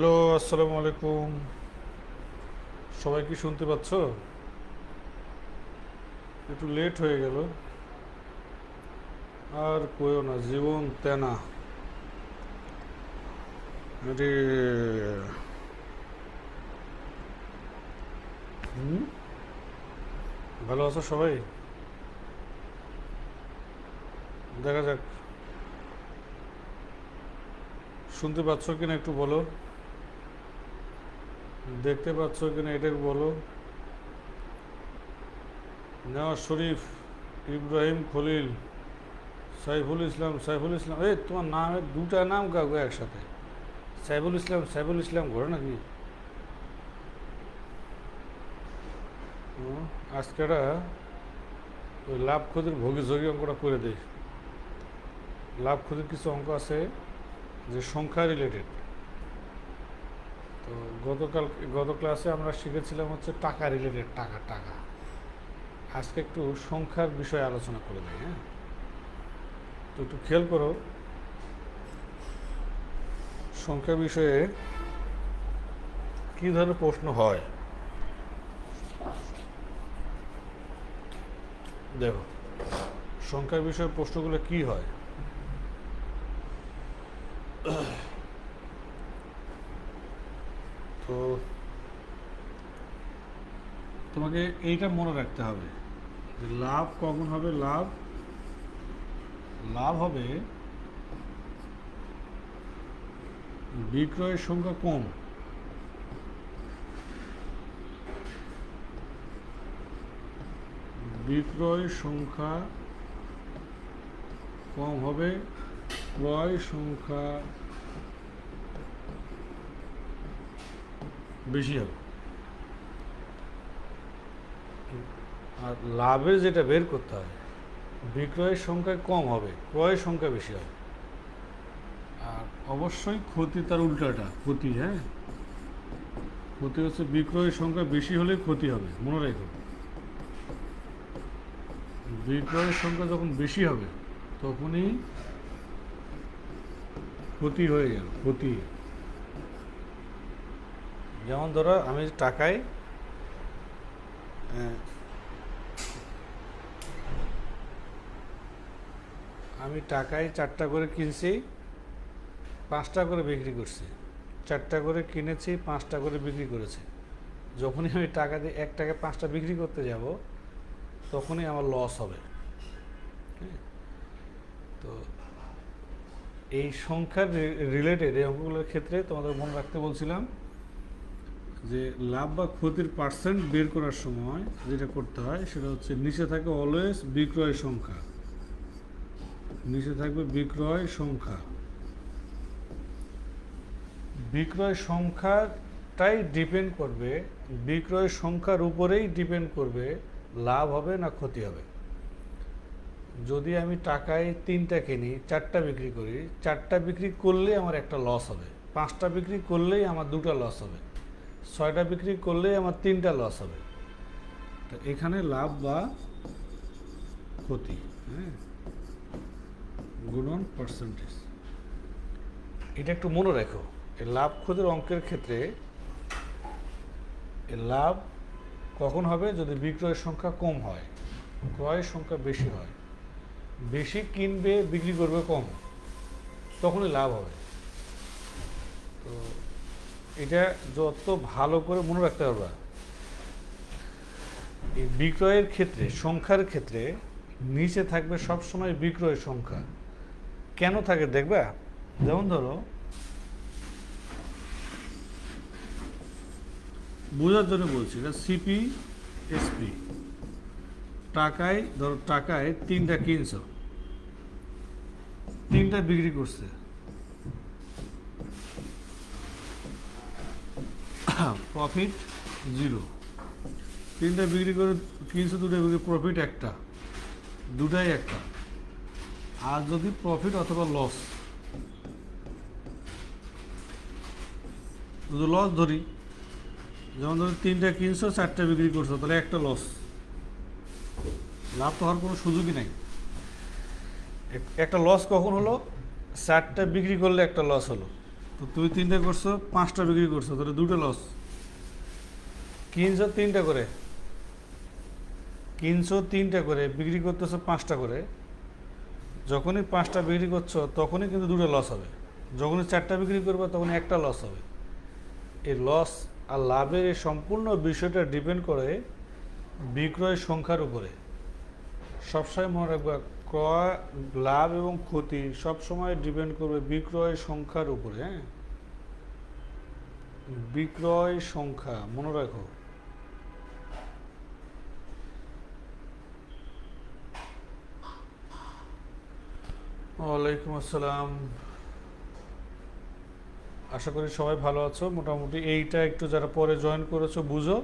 Hello, আসসালামু আলাইকুম। সবাই কি শুনতে পাচ্ছ? একটু লেট হয়ে গেল। আর কইও না, জীবন তেনা। আরে, হুম, ভালো আছো সবাই? দেখা যাক, শুনতে পাচ্ছ কিনা একটু বলো। দেখতে পাচ্ছ কিনা এটা বলো। নেওয়াজ শরীফ, ইব্রাহিম খলিল, সাইফুল ইসলাম, এই তোমার নামের দুটা নাম কাগো একসাথে। সাইফুল ইসলাম ঘরে নাকি? হুম, আজকে একটা ওই লাভ ক্ষতির ভোগী যোগী অঙ্কটা করে দেয়। লাভ ক্ষতির কিছু অঙ্ক আছে যে সংখ্যা রিলেটেড। তো গতকাল গত ক্লাসে আমরা শিখেছিলাম হচ্ছে টাকা রিলেটেড, টাকা টাকা। আজকে একটু সংখ্যার বিষয়ে আলোচনা করে দিই, হ্যাঁ? তো একটু খেয়াল করো, সংখ্যা বিষয়ে কী ধরনের প্রশ্ন হয়। দেখো, সংখ্যার বিষয়ে প্রশ্নগুলো কি হয়। তো তোমাকে এইটা মনে রাখতে হবে যে লাভ কখন হবে। লাভ লাভ হবে বিক্রয়ের সংখ্যা কম। বিক্রয় সংখ্যা কম হবে, ক্রয় সংখ্যা বেশি হবে। আর লাভের যেটা বের করতে হয়, বিক্রয়ের সংখ্যা কম হবে, ক্রয়ের সংখ্যা বেশি হবে। আর অবশ্যই ক্ষতি তার উল্টাটা, ক্ষতি, হ্যাঁ। ক্ষতি হচ্ছে বিক্রয়ের সংখ্যা বেশি হলে ক্ষতি হবে, মনে রেখো। বিক্রয়ের সংখ্যা যখন বেশি হবে তখনই ক্ষতি হয়ে গেল, ক্ষতি। যেমন ধরো আমি টাকায় আহ, আমি টাকায় 4টা করে কিনছি, 5টা করে বিক্রি করছি। 4টা করে কিনেছি, 5টা করে বিক্রি করেছি। যখনই আমি টাকা দিয়ে 1 টাকায় 5টা বিক্রি করতে যাব তখনই আমার লস হবে, হ্যাঁ। তো এই সংখ্যার রিলেটেড এই অঙ্কগুলোর ক্ষেত্রে তোমাদের মনে রাখতে বলছিলাম যে লাভ বা ক্ষতির পার্সেন্ট বের করার সময় যেটা করতে হয় সেটা হচ্ছে নিচে থাকে অলওয়েজ বিক্রয় সংখ্যা, নিচে থাকবে বিক্রয় সংখ্যা। বিক্রয় সংখ্যাটাই ডিপেন্ড করবে, বিক্রয় সংখ্যার উপরেই ডিপেন্ড করবে লাভ হবে না ক্ষতি হবে। যদি আমি টাকায় 3টা কিনি, 4টা বিক্রি করি, 4টা বিক্রি করলেই আমার একটা লস হবে, 5টা বিক্রি করলেই আমার 2টা লস হবে, 6টা বিক্রি করলেই আমার 3টা লস হবে। তো এখানে লাভ বা ক্ষতি, হ্যাঁ, গুণন পার্সেন্টেজ, এটা একটু মনে রাখো। এই লাভ ক্ষতির অঙ্কের ক্ষেত্রে এই লাভ কখন হবে? যদি বিক্রয়ের সংখ্যা কম হয়, ক্রয়ের সংখ্যা বেশি হয়। বেশি কিনবে, বিক্রি করবে কম, তখনই লাভ হবে। তো এটা যত ভালো করে মনে রাখতে পারবা। এই বিক্রয়ের ক্ষেত্রে, সংখ্যার ক্ষেত্রে নিচে থাকবে সবসময় বিক্রয়ের সংখ্যা। কেন থাকে দেখবা? যেমন ধরো, বোঝার জন্য বলছি, এটা সিপি এসপি। টাকায় ধরো, টাকায় 3টা কিনছো, 3টা বিক্রি করছে, প্রফিট 0। 3টা বিক্রি করে কিনছো, 2টা বিক্রি, প্রফিট একটা, দুটাই একটা। আর যদি প্রফিট অথবা লস, যদি লস ধরি, যেমন ধরো 3টা কিনছো, 4টা বিক্রি করছো, তাহলে একটা লস। লাভ তো হওয়ার কোনো সুযোগই নাই। একটা লস কখন হলো? 4টা বিক্রি করলে একটা লস হলো, তো তুমি 3টা করছো, 5টা বিক্রি করছো, তাহলে 2টা লস। কিনছো 3টা করে, বিক্রি করতেছো 5টা করে। যখনই 5টা বিক্রি করছো তখনই কিন্তু 2টা লস হবে। যখনই 4টা বিক্রি করবে তখনই একটা লস হবে। এই লস আর লাভের এই সম্পূর্ণ বিষয়টা ডিপেন্ড করে বিক্রয় সংখ্যার উপরে। সবসময় মনে রাখবা, ক্রয়, লাভ এবং ক্ষতি সবসময় ডিপেন্ড করবে বিক্রয় সংখ্যার উপরে। হ্যাঁ, বিক্রয় সংখ্যা মনে রাখো। ওয়ালাইকুম আসসালাম। আশা করি সবাই ভালো আছো। মোটামুটি এইটা একটু যারা পরে জয়েন করেছো বুঝো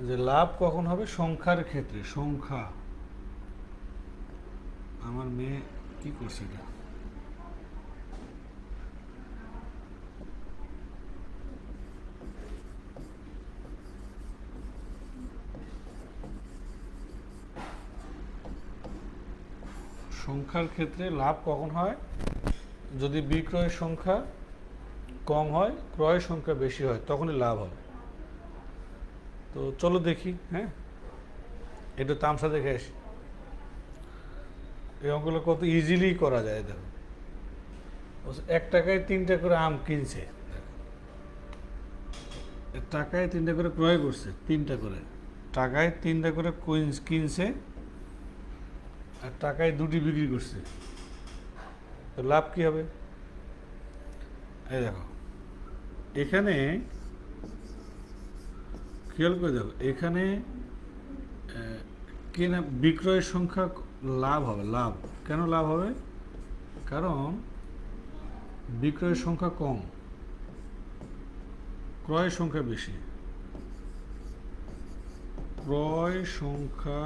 যে লাভ কখন হবে সংখ্যার ক্ষেত্রে। সংখ্যা, আমার মেয়ে কি করছে এটা? সংখ্যার ক্ষেত্রে লাভ কখন হয়? যদি বিক্রয় সংখ্যা কম হয়, ক্রয় সংখ্যা বেশি হয়, তখনই লাভ হবে। তো চলো দেখি। হ্যাঁ, একটু তামসা দেখে আসি এই অঙ্কগুলো কত ইজিলি করা যায়। দেখো, 1 টাকায় 3টা করে আম কিনছে, টাকায় 3টা করে ক্রয় করছে, 3টা করে টাকায় 3টা করে কিনছে, আর টাকায় 2টি বিক্রি করছে। তো লাভ কি হবে? এই দেখো, এখানে খেয়াল করে দেখো, এখানে কেনা বিক্রয়ের সংখ্যা লাভ হবে। লাভ কেন লাভ হবে? কারণ বিক্রয়ের সংখ্যা কম, ক্রয়ের সংখ্যা বেশি। ক্রয় সংখ্যা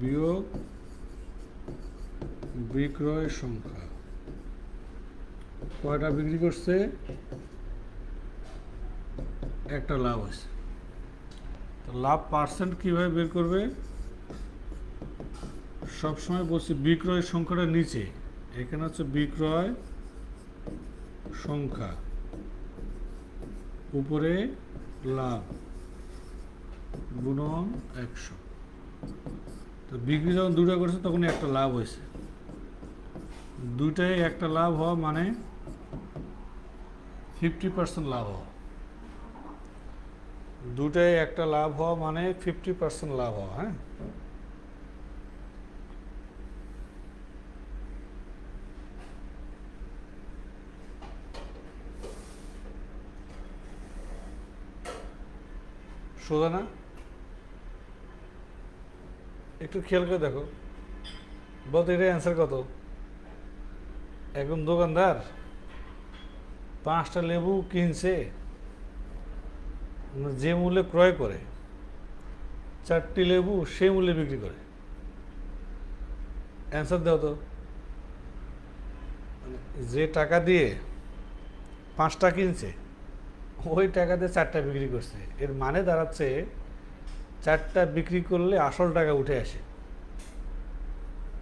বিয়োগ বিক্রয় সংখ্যা, কয়টা বিক্রি করছে? একটা লাভ হয়েছে। তো লাভ পার্সেন্ট কিভাবে বের করবে? সবসময় বলছি বিক্রয় সংখ্যাটা নিচে, এখানে হচ্ছে বিক্রয় সংখ্যা, উপরে লাভ গুণন 100। তো বিক্রি যখন 2টা করছে তখনই একটা লাভ হয়েছে। 2টায় একটা লাভ হওয়া মানে 50% লাভ হওয়া। 2টায় একটা লাভ হওয়া মানে 50% লাভ হওয়া। হ্যাঁ, সোজা না? একটু খেয়াল করে দেখো, বলতো এটা অ্যান্সার কত? একদম দোকানদার 5টা লেবু কিনছে, যে মূল্যে ক্রয় করে 4টি লেবু সেই মূল্যে বিক্রি করে। অ্যান্সার দাও তো। যে টাকা দিয়ে 5টা কিনছে ওই টাকা দিয়ে 4টা বিক্রি করছে, এর মানে দাঁড়াচ্ছে 4টা বিক্রি করলে আসল টাকা উঠে আসে।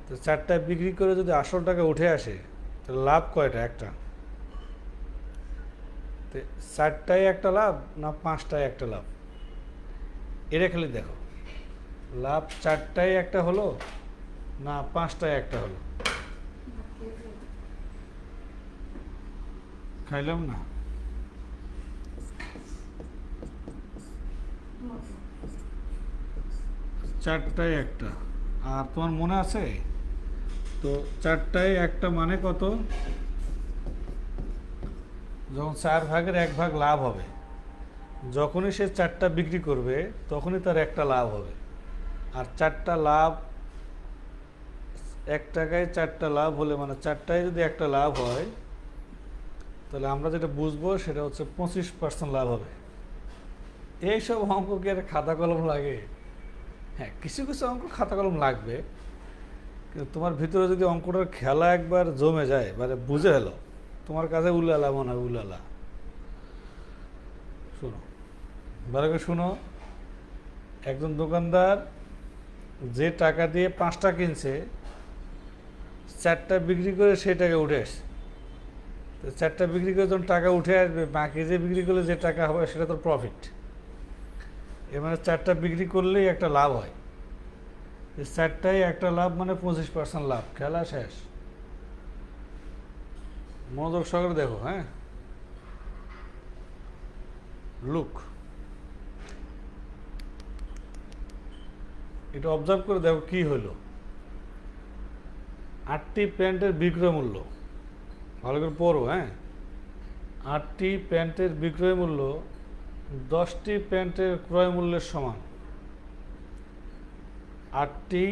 তো 4টা বিক্রি করে যদি আসল টাকা উঠে আসে তাহলে লাভ কয়টা? একটা। তো 4টায় একটা লাভ না 5টায় একটা লাভ? এটা খালি দেখো, লাভ 4টায় একটা হলো না 5টায় একটা হলো? খাইলাম না। 4টায় একটা। আর তোমার মনে আছে তো 4টায় একটা মানে কত? যখন 4 ভাগের 1 ভাগ লাভ হবে, যখনই সে 4টা বিক্রি করবে তখনই তার একটা লাভ হবে। আর 4টা লাভ, 1 টাকায় 4টা লাভ হলে মানে 4টায় যদি একটা লাভ হয়, তাহলে আমরা যেটা বুঝবো সেটা হচ্ছে 25% লাভ হবে। এইসব অঙ্ক কি আর খাতা কলম লাগে? হ্যাঁ, কিছু কিছু অঙ্ক খাতা কলম লাগবে, কিন্তু তোমার ভিতরে যদি অঙ্কটার খেলা একবার জমে যায়, মানে বুঝে এলো, তোমার কাছে উলালা মনে হয়, উলালা। শোনো, ভালো করে শুনো। একজন দোকানদার যে টাকা দিয়ে 5টা কিনছে, 4টা বিক্রি করে সেই টাকা উঠে আসছে। তো 4টা বিক্রি করে যখন টাকা উঠে আসবে, বাকি যে বিক্রি করলে যে টাকা হবে সেটা তোর প্রফিট। এর মানে 4টা বিক্রি করলেই একটা লাভ হয়। 4টায় একটা লাভ মানে 25% লাভ, খেলা শেষ। মনোযোগ সহকারে দেখো, হ্যাঁ, লুক, এটা অবজার্ভ করে দেখো কি হলো। 8টি প্যান্টের বিক্রয় মূল্য, ভালো করে পড়ো, হ্যাঁ, 8টি প্যান্টের বিক্রয় মূল্য 10টি প্যান্টের ক্রয় মূল্যের সমান। 8টি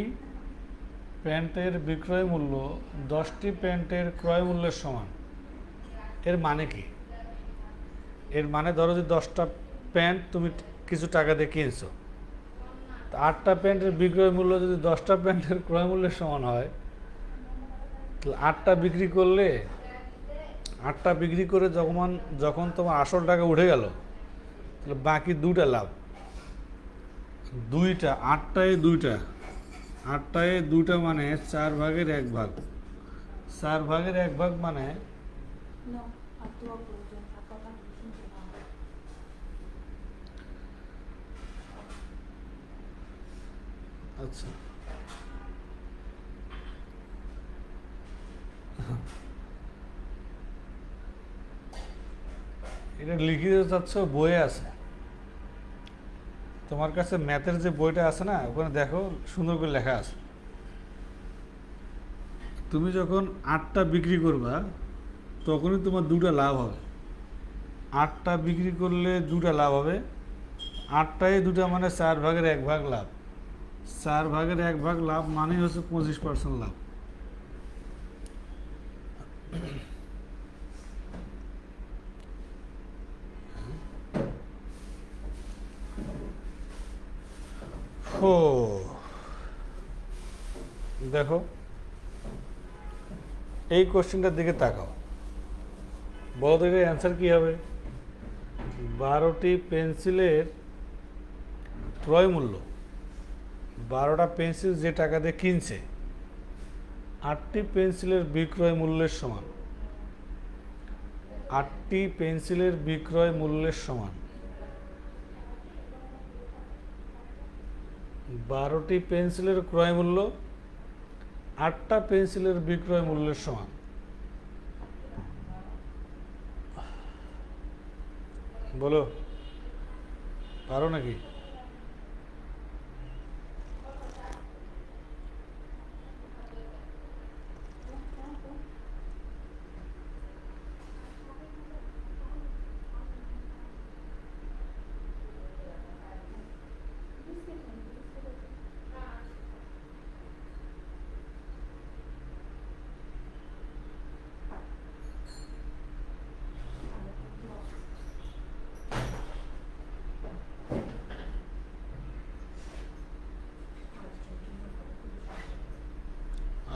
প্যান্টের বিক্রয় মূল্য 10টি প্যান্টের ক্রয় মূল্যের সমান। এর মানে কি? এর মানে ধরো যে 10টা প্যান্ট তুমি কিছু টাকা দিয়ে কিনছো, তো 8টা প্যান্টের বিক্রয় মূল্য যদি 10টা প্যান্টের ক্রয় মূল্যের সমান হয়, তাহলে 8টা বিক্রি করলে, 8টা বিক্রি করে যখন তোমার আসল টাকা উঠে গেল, তাহলে বাকি 2টা লাভ। 2টা, 8টায় 2টা মানে 4 ভাগের 1 ভাগ। 4 ভাগের 1 ভাগ মানে আচ্ছা, এটা লিখে দিতে চাচ্ছ, বইয়ে আছে তোমার কাছে, ম্যাথের যে বইটা আছে না, ওখানে দেখো সুন্দর করে লেখা আছে। তুমি যখন 8টা বিক্রি করবা তখনই তোমার 2টা লাভ হবে। 8টা বিক্রি করলে 2টা লাভ হবে। 8টায় 2টা মানে 4 ভাগের 1 ভাগ লাভ। 4 ভাগের 1 ভাগ লাভ মানেই হচ্ছে 25% লাভ। ও দেখো, এই কোশ্চেনটার দিকে তাকাও, বলো তো এর অ্যান্সার কী হবে? 12টি পেন্সিলের ক্রয় মূল্য, 12টা পেন্সিল যে টাকা দিয়ে কিনছে, 8টি পেন্সিলের বিক্রয় মূল্যের সমান। 8টি পেন্সিলের বিক্রয় মূল্যের সমান। 12টি পেন্সিলের ক্রয় মূল্য 8টা পেন্সিলের বিক্রয় মূল্যের সমান। বলো, পারো নাকি?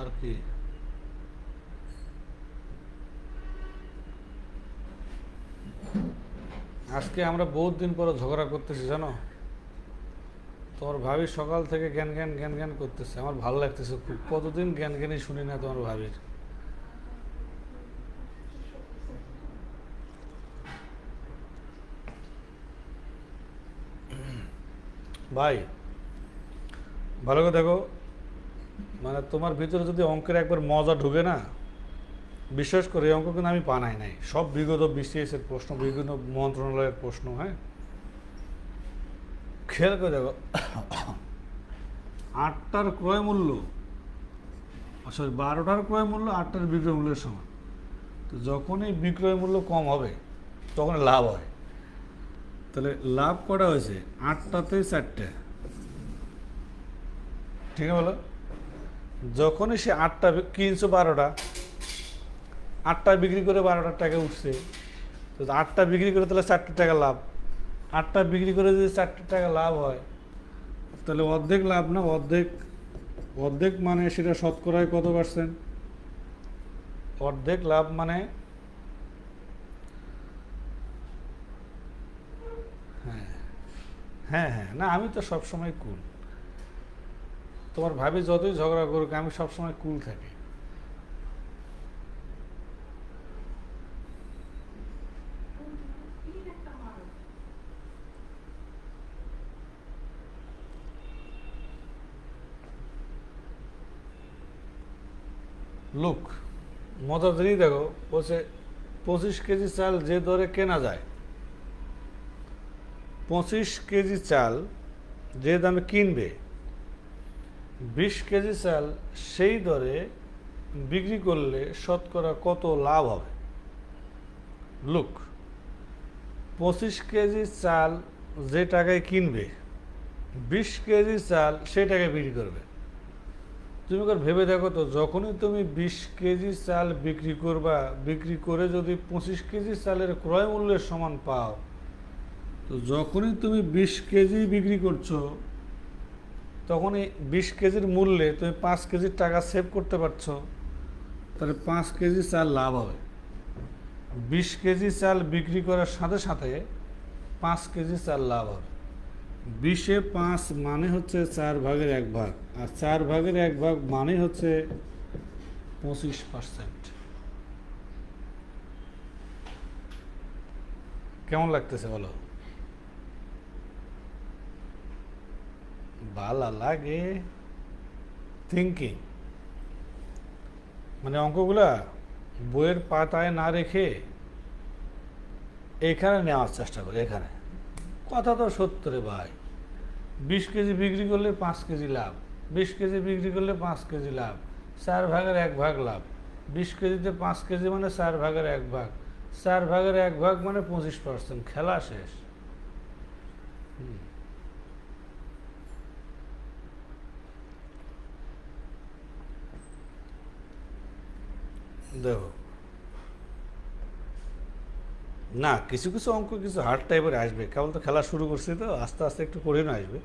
আর কি? আজকে আমরা বহুত দিন পরে ঝগড়া করতেছি, জানো? তোমার ভাবি সকাল থেকে জ্ঞান জ্ঞান জ্ঞান জ্ঞান করতেছে, আমার ভালো লাগতেছে খুব। কতদিন জ্ঞান জ্ঞানই শুনি না তোমার ভাবির। ভাই ভালো করে দেখো, মানে তোমার ভিতরে যদি অঙ্কের একবার মজা ঢুকে না, বিশেষ করে এই অঙ্ক কিন্তু আমি বানাই নাই, সব বিগত বিসিএসের প্রশ্ন, বিভিন্ন মন্ত্রণালয়ের প্রশ্ন, হ্যাঁ, খেয়াল করে দেখো। 8টার ক্রয় মূল্য, সরি 12টার ক্রয় মূল্য 8টার বিক্রয় মূল্যের সমান। তো যখনই বিক্রয় মূল্য কম হবে তখন লাভ হয়। তাহলে লাভ কটা হয়েছে? 8টাতে 4টে, ঠিক আছে বলো? যখনই সে 8টা কিনছো, 12টা, 8টা বিক্রি করে 12টার টাকা উঠছে, তো 8টা বিক্রি করে তাহলে 4টে টাকা লাভ। 8টা বিক্রি করে যদি 4টে টাকা লাভ হয়, তাহলে অর্ধেক লাভ না? অর্ধেক, অর্ধেক মানে সেটা শতকরায় কত পার্সেন্ট? অর্ধেক লাভ মানে, হ্যাঁ হ্যাঁ হ্যাঁ, না আমি তো সবসময় কুল। তোমার ভাবি যতই ঝগড়া করুক, আমি সবসময় কুল থাকি। লুক, মজার জিনিস দেখো, বলছে 25 কেজি চাল যে দরে কেনা যায়, 25 কেজি চাল যে দামে কিনবে, 20 কেজি চাল সেই দরে বিক্রি করলে শতকরা কত লাভ হবে? লুক, 25 কেজি চাল যে টাকায় কিনবে, 20 কেজি চাল সেই টাকায় বিক্রি করবে। তুমি একবার ভেবে দেখো তো, যখনই তুমি 20 কেজি চাল বিক্রি করবা, বিক্রি করে যদি 25 কেজি চালের ক্রয় মূল্যের সমান পাও, তো যখনই তুমি 20 কেজি বিক্রি করছো, তখনই 20 কেজির মূল্যে তুমি 5 কেজির টাকা সেভ করতে পারছো, তাহলে 5 কেজি চাল লাভ হবে। 20 কেজি চাল বিক্রি করার সাথে সাথে 5 কেজি চাল লাভ হবে। 20-এ 5 মানে হচ্ছে 4/1 আর 4/1 মানে হচ্ছে 25%। কেমন লাগতেছে বলো? ভালো লাগে থিঙ্কিং, মানে অঙ্কগুলা বইয়ের পাতায় না রেখে এখানে নেওয়ার চেষ্টা করি। এখানে কথা তো সত্য রে ভাই, 20 কেজি বিক্রি করলে 5 কেজি লাভ, 20 কেজি বিক্রি করলে 5 কেজি লাভ, 4/1 লাভ। 20 কেজিতে 5 কেজি মানে 4/1, 4/1 মানে 25%, খেলা শেষ। দেখো না, কিছু কিছু অঙ্ক কিছু হার্ড টাইপের আসবে, কেবল তো খেলা শুরু করছি, তো আস্তে আস্তে একটু কঠিন আসবে।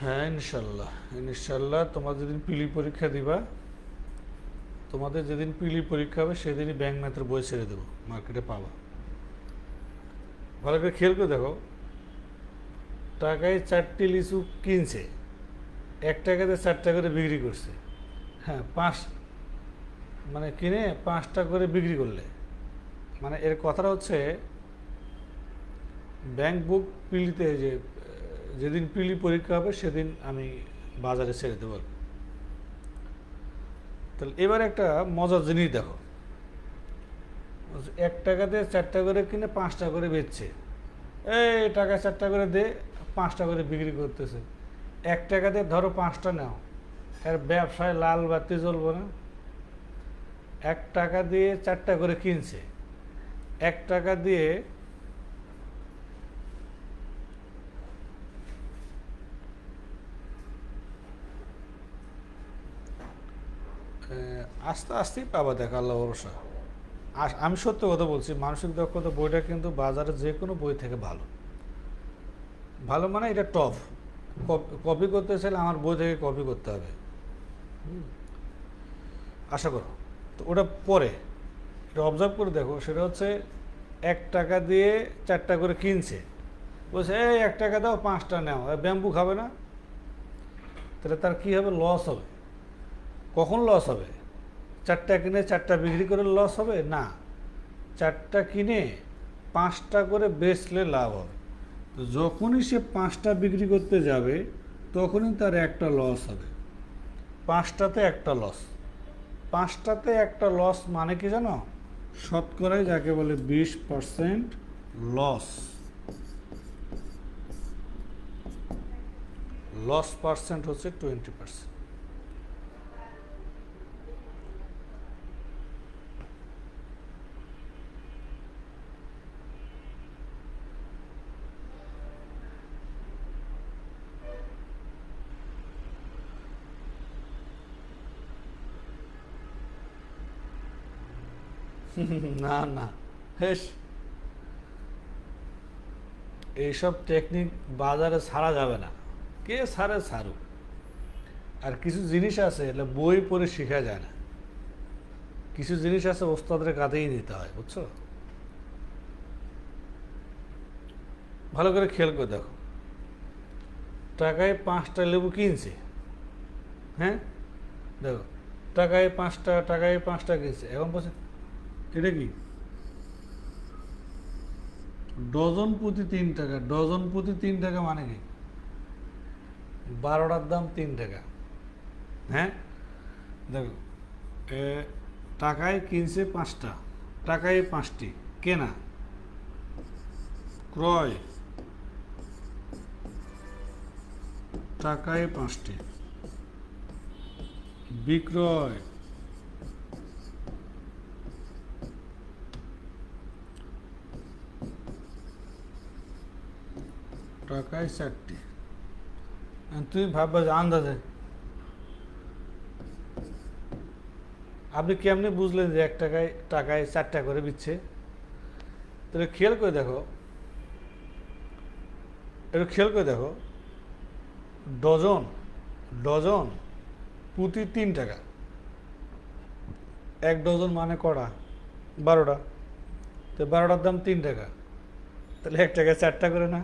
হ্যাঁ, ইনশাল্লাহ ইনশাল্লাহ। তোমার যেদিন পিলি পরীক্ষা দিবা, তোমাদের যেদিন পিলি পরীক্ষা হবে সেদিনই ব্যাংক ম্যাথের বই ছেড়ে দেবো, মার্কেটে পাবা। ভালো করে খেয়াল করে দেখো, টাকায় 4টি লিচু কিনছে, 1 টাকাতে 4টা করে বিক্রি করছে। হ্যাঁ, 5 মানে কিনে 5টা করে বিক্রি করলে, মানে এর কথাটা হচ্ছে ব্যাংক বুক পিলিতে যেদিন পিলি পরীক্ষা হবে সেদিন আমি বাজারে ছেড়ে দেবো। তাহলে এবার একটা মজার জিনিস দেখো, 1 টাকাতে 4টা করে কিনে 5টা করে বেচছে, এই টাকা 4টা করে দে, 5টা করে বিক্রি করতেছে। 1 টাকাতে ধরো 5টা নাও, এর ব্যবসায় লাল বাতি জ্বলবো না? 1 টাকা দিয়ে 4টা করে কিনছে, 1 টাকা দিয়ে আস্তে আস্তেই পাবা, দেখো আল্লাহ ভরসা। আমি সত্য কথা বলছি, মানসিক দক্ষতা বইটা কিন্তু বাজারে যে কোনো বই থেকে ভালো। ভালো মানে এটা টপ। কপি করতে চাইলে আমার বই থেকে কপি করতে হবে, আশা করো। তো ওটা পরে এটা অবজার্ভ করে দেখো, সেটা হচ্ছে 1 টাকা দিয়ে 4টা করে কিনছে, বলছে এই 1 টাকা দাও 5টা নেও, ব্যাম্বু খাবে না? তাহলে তার কী হবে? লস হবে। কখন লস হবে? 4টা কিনে 4টা বিক্রি করে লস হবে না, 4টা কিনে 5টা করে বেচলে লাভ হবে। তো যখনই সে 5টা বিক্রি করতে যাবে, তখনই তার একটা লস হবে। 5টাতে একটা লস, 5টাতে একটা লস মানে কি জানো? শতকরাই যাকে বলে 20% লস। লস পার্সেন্ট হচ্ছে 20%। না না, হেস, এইসব টেকনিক বাজারে ছাড়া যাবে না। কে ছাড়ে ছাড়ুক। আর কিছু জিনিস আছে এগুলো বই পড়ে শেখা যায় না, কিছু জিনিস আছে ওস্তাদের কাঁধেই নিতে হয়, বুঝছো? ভালো করে খেয়াল করে দেখো, টাকায় 5টা লেবু কিনছে, হ্যাঁ দেখো, টাকায় 5টা কিনছে, এখন বলছে এটা কি? ডজন প্রতি 3 টাকা, ডজন প্রতি 3 টাকা মানে কি? 12টার দাম 3 টাকা। হ্যাঁ, দেখো, টাকায় কিনছে 5টা, টাকায় 5টি কেনা, ক্রয় টাকায় 5টি, বিক্রয় টাকায় 4টি। তুই ভাববা যে আন্দাজে আপনি কেমনে বুঝলেন যে 1 টাকায় টাকায় 4টা করে বিচ্ছে? তাহলে খেয়াল করে দেখো, একটু খেয়াল করে দেখো, ডজন ডজন প্রতি 3 টাকা, 1 ডজন মানে কটা? 12টা। তো 12টার দাম 3 টাকা, তাহলে 1 টাকায় 4টা করে না?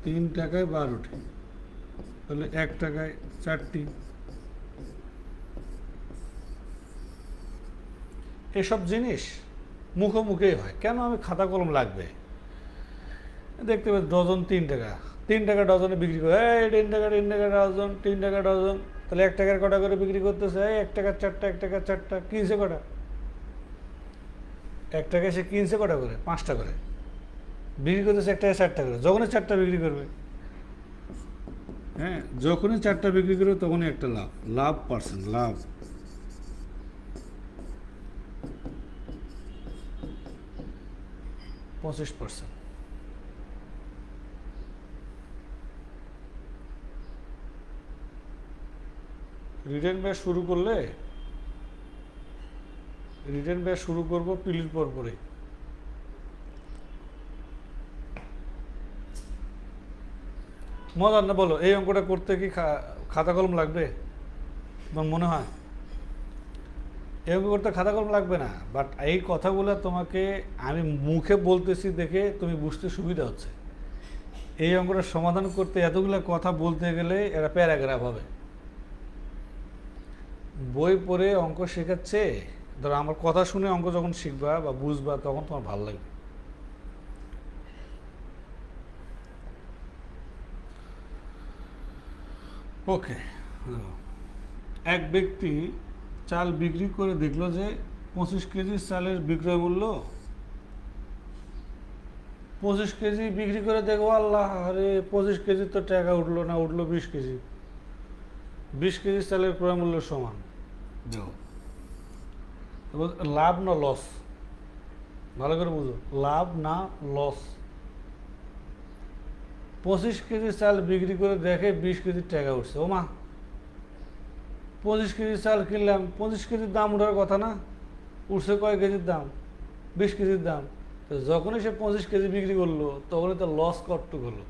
তিন টাকায় 12টি, তাহলে 1 টাকায় 4টি। এসব জিনিস মুখোমুখি হয়, কেন আমি খাতা কলম লাগবে? দেখতে পাচ্ছি ডজন 3 টাকা, 3 টাকা ডজনে বিক্রি করে, এই 3 টাকা 3 টাকা ডজন, 3 টাকা ডজন, তাহলে 1 টাকার কটা করে বিক্রি করতেছে? 1 টাকার 4টা, 1 টাকার 4টা, কিনছে কটা? 1 টাকায় সে কিনছে কটা করে? 5টা করে। বিক্রি করতেছে 1 টাকায় 4টা করে, যখনই 4টা বিক্রি করবে, হ্যাঁ, যখনই 4টা বিক্রি করবে তখনই একটা লাভ, লাভ পার্সেন্ট, লাভ 25%। রিটার্ন ব্যাচ শুরু করলে, রিটার্ন ব্যাচ শুরু করবো পিলির পর পরে। মজার না বলো? এই অঙ্কটা করতে কি খাতা কলম লাগবে? তোমার মনে হয় এই অঙ্ক করতে খাতা কলম লাগবে না? বাট এই কথাগুলো তোমাকে আমি মুখে বলতেছি দেখে তুমি বুঝতে সুবিধা হচ্ছে। এই অঙ্কটা সমাধান করতে এতগুলো কথা বলতে গেলে এরা প্যারাগ্রাফ হবে। বই পড়ে অঙ্ক শেখাচ্ছে, ধরো আমার কথা শুনে অঙ্ক যখন শিখবা বা বুঝবা তখন তোমার ভালো লাগবে। ওকে, এক ব্যক্তি চাল বিক্রি করে দেখলো যে 25 কেজি চালের বিক্রয় মূল্য, 25 কেজি বিক্রি করে দেখো, আল্লাহ আরে 25 কেজি তো টাকা উঠলো না, উঠলো 20 কেজি। 20 কেজি চালের ক্রয় মূল্য সমান, দেখো লাভ না লস? ভালো করে বুঝো, লাভ না লস? 25 কেজি চাল বিক্রি করে দেখে 20 কেজি টাকা উঠছে। ও মা, 25 কেজি চাল কিনলাম, 25 কেজির দাম ওঠার কথা না, উঠছে কয় কেজির দাম? 20 কেজির দাম। তো যখনই সে 25 কেজি বিক্রি করলো তখনই তো লস কটটুক হলো।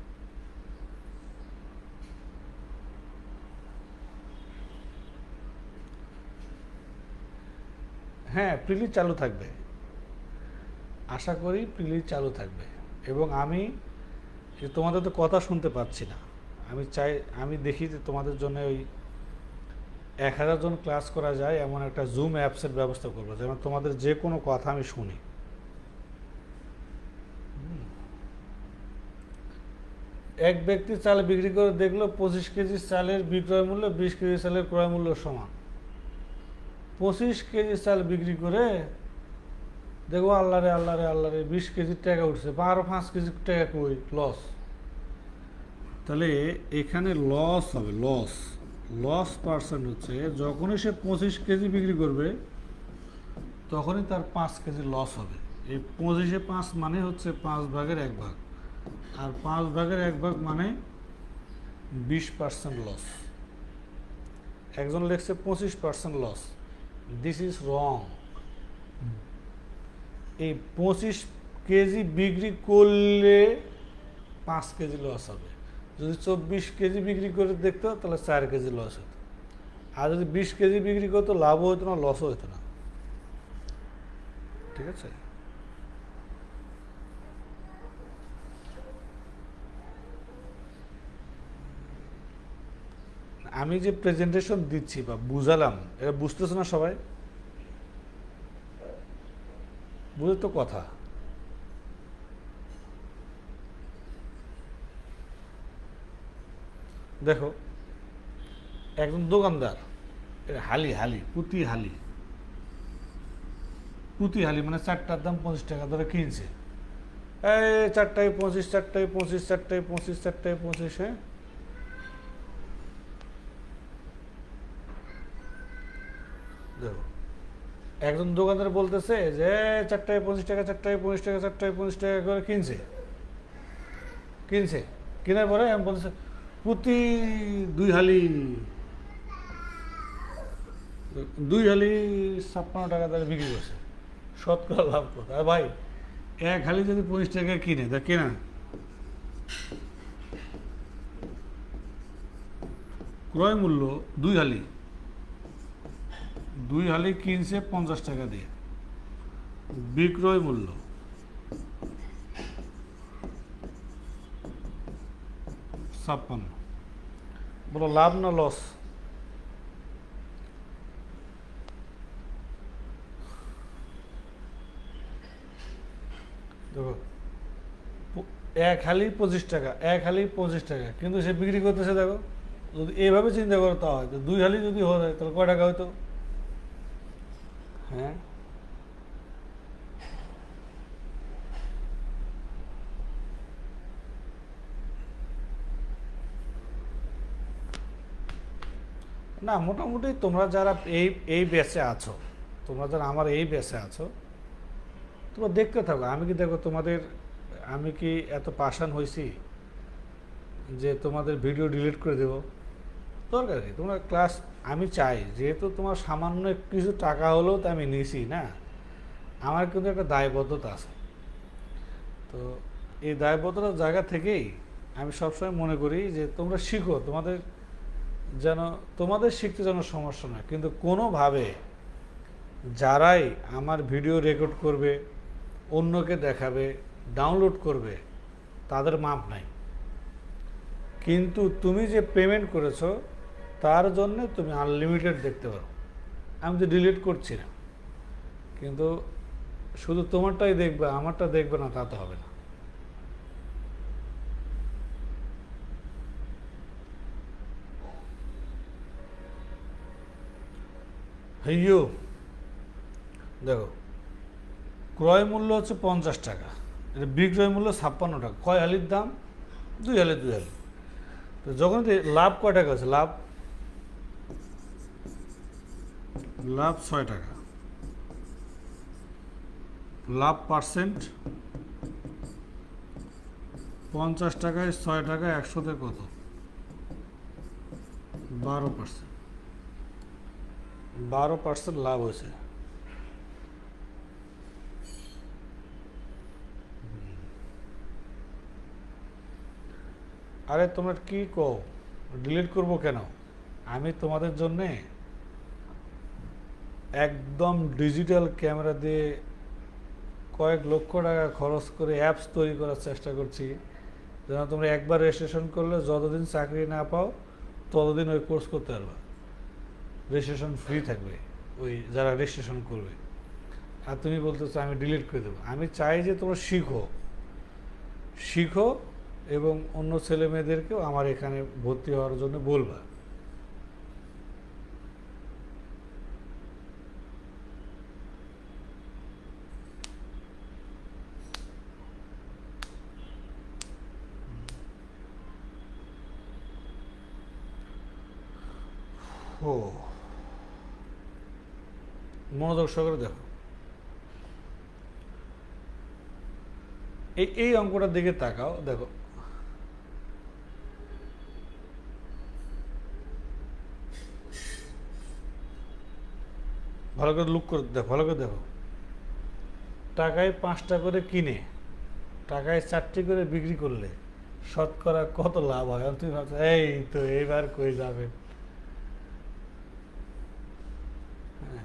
হ্যাঁ, প্রিলি চালু থাকবে, আশা করি প্রিলি চালু থাকবে। এবং আমি তোমাদের তো কথা শুনতে পাচ্ছি না, আমি চাই, আমি দেখি যে তোমাদের জন্য ওই 1000 জন ক্লাস করা যায় এমন একটা জুম অ্যাপসের ব্যবস্থা করবো, যেন তোমাদের যে কোনো কথা আমি শুনি। এক ব্যক্তি চাল বিক্রি করে দেখলো 25 কেজি চালের বিক্রয় মূল্য 20 কেজি চালের ক্রয় মূল্য সমান। 25 কেজি চাল বিক্রি করে দেখো, আল্লাহ রে আল্লাহ রে আল্লাহ রে, 20 কেজির টাকা উঠছে, আরো 5 কেজির টাকা কই? লস। তাহলে এখানে লস হবে, লস, লস পার্সেন্ট হচ্ছে যখনই সে 25 কেজি বিক্রি করবে তখনই তার 5 কেজি লস হবে। এই 25-এ 5 মানে হচ্ছে 5/1 আর 5/1 মানে 20% লস। একজন লিখছে 25% লস, দিস ইজ রং। এই 25 কেজি বিক্রি করলে 5 কেজি লস হবে। যদি 24 কেজি বিক্রি করে দেখতো তাহলে 4 কেজি লস হতো। আর যদি 20 কেজি বিক্রি করতো লাভও হতো না, লসও হতো না। ঠিক আছে? আমি যে প্রেজেন্টেশন দিচ্ছি বা বুঝালাম, এটা বুঝতেছে না সবাই? বুঝে তো কথা। দেখো, একজন দোকানদার হালি হালি পুঁতি হালি, পুঁতি হালি মানে চারটার দাম 25 টাকা ধরে কিনছে। এই চারটায় 25, চারটায় 25, চারটায় 25, চারটায় 25, হ্যাঁ। দেখো, একজন দোকানদার বলতেছে যে চারটায় 25 টাকা, চারটায় 25 টাকা, চারটায় 25 টাকা করে কিনছে। কিনছে, কেনার পরে আমি বলতেছে প্রতি দুই হালি, 2 হালি 56 টাকা তারা বিক্রি করছে। শতকরা লাভ কত? আর ভাই, এক হালি যদি 25 টাকা কিনে, তা কেনা ক্রয় মূল্য 2 হালি, 2 হালি কিনছে 50 টাকা দিয়ে, বিক্রয় মূল্য 56। বলো লাভ না লস? দেখো, এক হালি 25 টাকা, এক হালি 25 টাকা, কিন্তু সে বিক্রি করতেছে, দেখো যদি এইভাবে চিন্তা করো তা হয় তো 2 হালি যদি হয় তাহলে কয় টাকা হয়তো? হ্যাঁ, না মোটামুটি তোমরা যারা এই এই ব্যাচে আছো, তোমরা যারা আমার এই ব্যাচে আছো, তোমরা দেখতে থাকো। আমি কি দেখো তোমাদের, আমি কি এত পাষাণ হয়েছি যে তোমাদের ভিডিও ডিলিট করে দেবো? দরকার কি? তোমরা ক্লাস, আমি চাই যেহেতু তোমার সামান্য কিছু টাকা হলেও তো আমি নিছি না, আমার কিন্তু একটা দায়বদ্ধতা আছে। তো এই দায়বদ্ধতার জায়গা থেকেই আমি সবসময় মনে করি যে তোমরা শিখো, তোমাদের যেন, তোমাদের শিখতে যেন সমস্যা নয়। কিন্তু কোনোভাবে যারাই আমার ভিডিও রেকর্ড করবে, অন্যকে দেখাবে, ডাউনলোড করবে, তাদের মাপ নাই। কিন্তু তুমি যে পেমেন্ট করেছো তার জন্য তুমি আনলিমিটেড দেখতে পারো। আমি তো ডিলিট করছি না, কিন্তু শুধু তোমারটাই দেখবে, আমারটা দেখবে না তা তো হবে না। হইও, দেখো, ক্রয় মূল্য হচ্ছে 50 টাকা, এটা বিক্রয় মূল্য 56 টাকা। কয় হালির দাম? 2 হালি, 2 হালি। তো যখন লাভ কয় টাকা আছে? লাভ, লাভ 6 টাকা। লাভ পার্সেন্ট 50 টাকায় 6 টাকা, 100-তে কত? 12%। 12% লাভ হয়েছে। আরে তোমরা কি কও, ডিলিট করব কেন? আমি তোমাদের জন্যে একদম ডিজিটাল ক্যামেরা দিয়ে কয়েক লক্ষ টাকা খরচ করে অ্যাপস তৈরি করার চেষ্টা করছি, যেন তোমরা একবার রেজিস্ট্রেশন করলে যতদিন চাকরি না পাও ততদিন ওই কোর্স করতে পারবা। রেজিস্ট্রেশন ফ্রি থাকবে ওই যারা রেজিস্ট্রেশন করবে। আর তুমি বলতেছো আমি ডিলিট করে দেবো? আমি চাই যে তোমরা শিখো, শিখো এবং অন্য ছেলে মেয়েদেরকেও আমার এখানে ভর্তি হওয়ার জন্য বলবা। ও, মনোযোগ সহকারে দেখো, এই এই অঙ্কটার দিকে তাকাও, দেখো ভালো করে লুক করে দেখো, ভালো করে দেখো। টাকায় 5টা করে কিনে টাকায় 4টি করে বিক্রি করলে শতকরা কত লাভ হয়? তুমি ভাবছো এই তো এইবার কই যাবে? হ্যাঁ,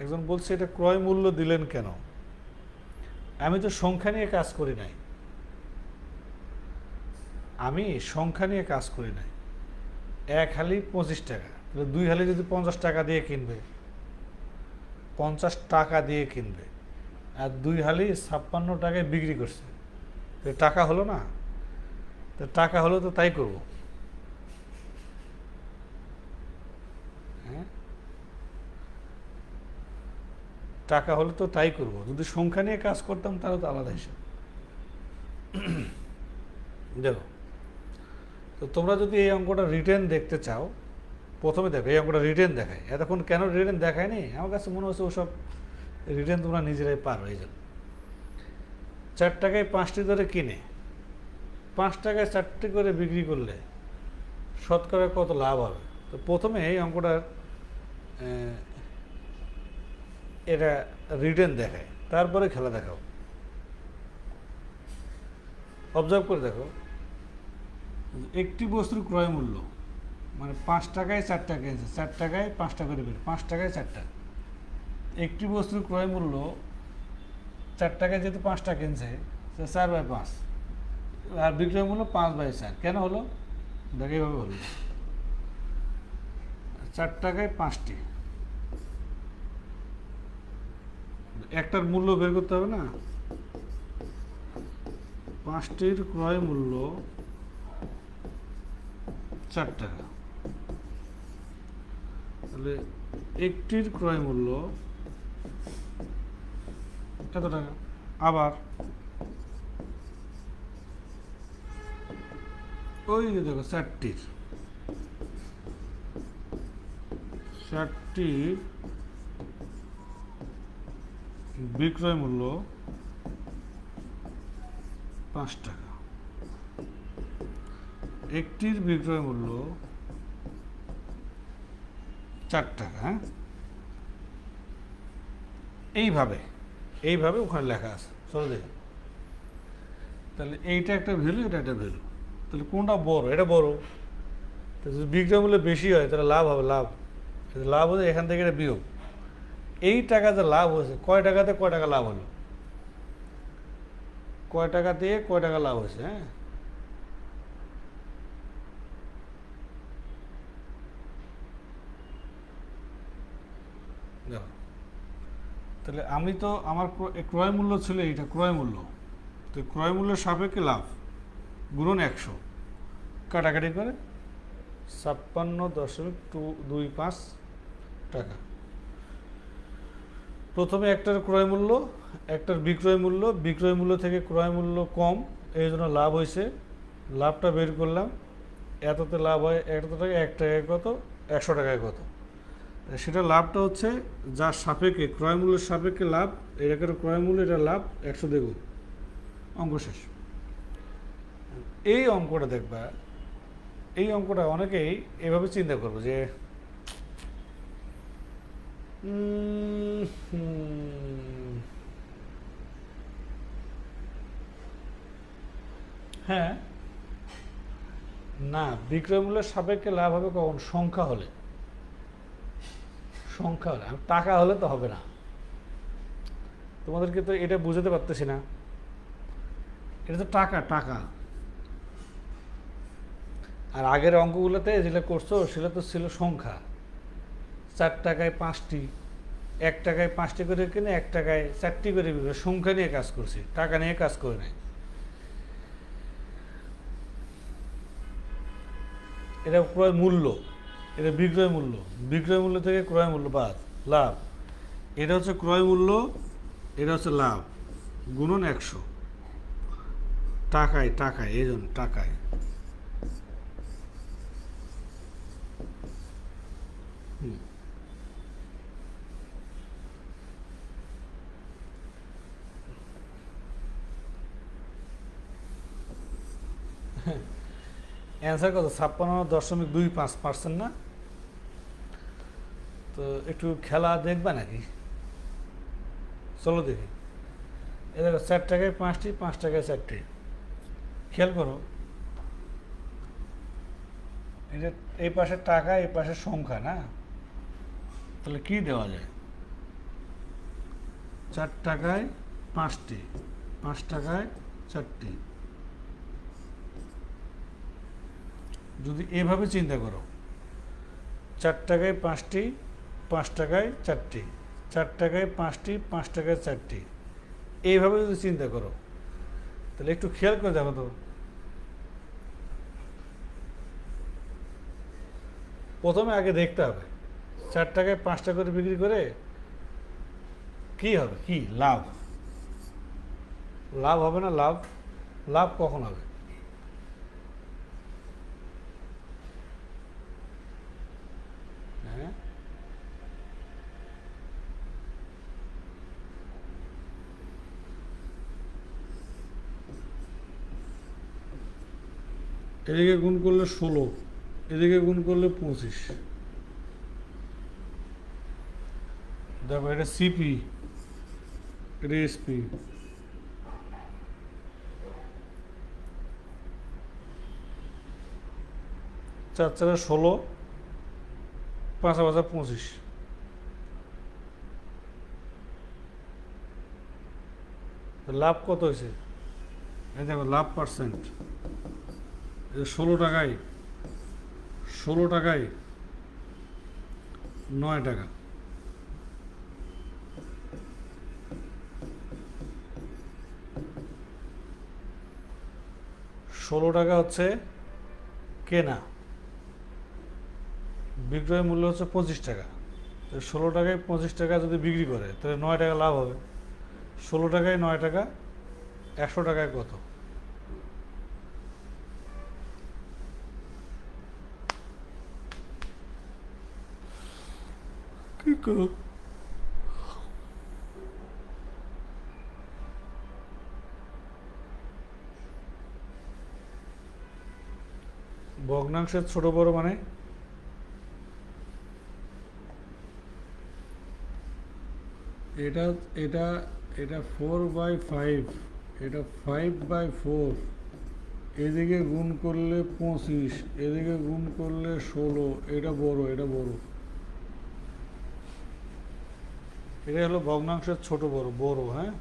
একজন বলছে এটা ক্রয় মূল্য দিলেন কেন? আমি তো সংখ্যা নিয়ে কাজ করি নাই, আমি সংখ্যা নিয়ে কাজ করি নাই। এক হালি 25 টাকা, তাহলে 2 হালি যদি 50 টাকা দিয়ে কিনবে, 50 টাকা দিয়ে কিনবে, আর 2 হালি 56 টাকায় বিক্রি করছে, তো টাকা হলো না? তো টাকা হলো তো তাই করব। হ্যাঁ, টাকা হলে তো তাই করব। যদি সংখ্যা নিয়ে কাজ করতাম তাহলে তো আলাদা হিসাব। দেখো, তো তোমরা যদি এই অঙ্কটা রিটেন দেখতে চাও, প্রথমে দেখো এই অঙ্কটা রিটেন দেখায়। এতক্ষণ কেন রিটেন দেখায়নি? আমার কাছে মনে হচ্ছে ওসব রিটেন তোমরা নিজেরাই পারো। এই জন্য 4 টাকায় 5টি ধরে কিনে 5 টাকায় 4টি করে বিক্রি করলে শতকরা কত লাভ হবে? তো প্রথমে এই অঙ্কটার এটা রিটেন দেখায়, তারপরে খেলা দেখাও। অবজার্ভ করে দেখো, একটি বস্তুর ক্রয় মূল্য মানে 5 টাকায় 4টা কিনছে, 4 টাকায় 5টা করে বের, 5 টাকায় 4টা। একটি বস্তুর ক্রয় মূল্য 4 টাকায় যেহেতু 5টা কিনছে, 4/5, আর বিক্রয় মূল্য 5/4। কেন হলো? দেখ এইভাবে হলো, 4 টাকায় 5টি, একটার মূল্য বের করতে হবে না? 5টির ক্রয় মূল্য 4 টাকা, তাহলে একটির ক্রয় মূল্য এত টাকা। আবার ওই যে দেখো 4টির বিক্রয় মূল্য 5 টাকা, একটির বিক্রয় মূল্য 4 টাকা। হ্যাঁ, এইভাবে এইভাবে ওখানে লেখা আছে। চলো দেখি, তাহলে এইটা একটা ভ্যালু, এটা একটা ভ্যালু, তাহলে কোনটা বড়? এটা বড়। তো যদি বিক্রয় মূল্য বেশি হয় তাহলে লাভ হবে, লাভ। লাভ হলে এখান থেকে এটা বিয়োগ। এই টাকা যে লাভ হয়েছে, কয় টাকাতে কয় টাকা লাভ হলো, কয় টাকা দিয়ে কয় টাকা লাভ হয়েছে। হ্যাঁ, দেখো, তাহলে আমি তো আমার ক্রয় মূল্য ছিল এইটা, ক্রয় মূল্য, তো ক্রয় মূল্যের সাপেক্ষে লাভ গুণন 100, কাটাকাটি করে 56.25 টাকা। প্রথমে একটার ক্রয় মূল্য, একটার বিক্রয় মূল্য, বিক্রয় মূল্য থেকে ক্রয় মূল্য কম, এই জন্য লাভ হয়েছে। লাভটা বের করলাম, এততে লাভ হয় এত টাকা, 1 টাকায় কত, 100 টাকায় কত। সেটা লাভটা হচ্ছে যার সাপেক্ষে, ক্রয় মূল্যের সাপেক্ষে লাভ, এটাকে ক্রয় মূল্য, এটা লাভ 100 দ্বিগুণ। অঙ্ক শেষ। এই অঙ্কটা দেখবা, এই অঙ্কটা অনেকেই এভাবে চিন্তা করবো যে হ্যাঁ, না, বিক্রয় মূল্যের সাপেক্ষে লাভ হবে কখন? সংখ্যা হলে, সংখ্যা হলে। টাকা হলে তো হবে না। তোমাদেরকে তো এটা বুঝাতে পারতেছি না, এটা তো টাকা, টাকা। আর আগের অঙ্কগুলোতে যেটা করছো সেটা তো ছিল সংখ্যা। 4 টাকায় 5টি, 1 টাকায় 5টি করে কিনে 1 টাকায় 4টি করে বিক্রি, সংখ্যা নিয়ে কাজ করছি, টাকা নিয়ে কাজ করে নাই। এটা ক্রয় মূল্য, এটা বিক্রয় মূল্য, বিক্রয় মূল্য থেকে ক্রয় মূল্য বাদ, লাভ। এটা হচ্ছে ক্রয় মূল্য, এটা হচ্ছে লাভ, গুণন 100, টাকায়, টাকায়, এই জন্য টাকায়। অ্যান্সার কত? 56.25% না? তো একটু খেলা দেখবা নাকি? চলো দেখি। এ দেখো, 4 টাকায় 5টি, 5 টাকায় 4টি। খেয়াল করো, এটা এই পাশে টাকা, এই পাশে সংখ্যা না? তাহলে কি দেওয়া যায়? 4 টাকায় 5টি, 5 টাকায় 4টি। যদি এভাবে চিন্তা করো, 4 টাকায় 5টি, 5 টাকায় 4টি, 4 টাকায় 5টি, 5 টাকায় 4টি, এইভাবে যদি চিন্তা করো, তাহলে একটু খেয়াল করে দেখো তো, প্রথমে আগে দেখতে হবে 4 টাকায় 5টা করে বিক্রি করে কি হবে, কি লাভ, লাভ হবে না? লাভ, লাভ কখন হবে? হ্যাঁ, এদিকে গুণ করলে 16, এদিকে গুণ করলে 25। দেখো এটা সিপি, এটা এসপি। 4 4 16, 5 5 25। লাভ কত হয়েছে? এই দেখো লাভ পার্সেন্ট, 16 টাকায়, 16 টাকায় 9 টাকা। ষোলো টাকা হচ্ছে কেনা, বিক্রয় মূল্য হচ্ছে 25 টাকা। তো 16 টাকায় 25 টাকা যদি বিক্রি করে তাহলে 9 টাকা লাভ হবে। 16 টাকায় 9 টাকা, 100 টাকায় কত? কি করো? ভগ্নাংশের ছোট বড় মানে এটা এটা এটা 4/5, এটা 5/4, এদিকে গুণ করলে 25, এদিকে গুণ করলে 16, এটা বড়, এটা বড়। এটা হলো ভগ্নাংশের ছোট বড়, বড়। হ্যাঁ,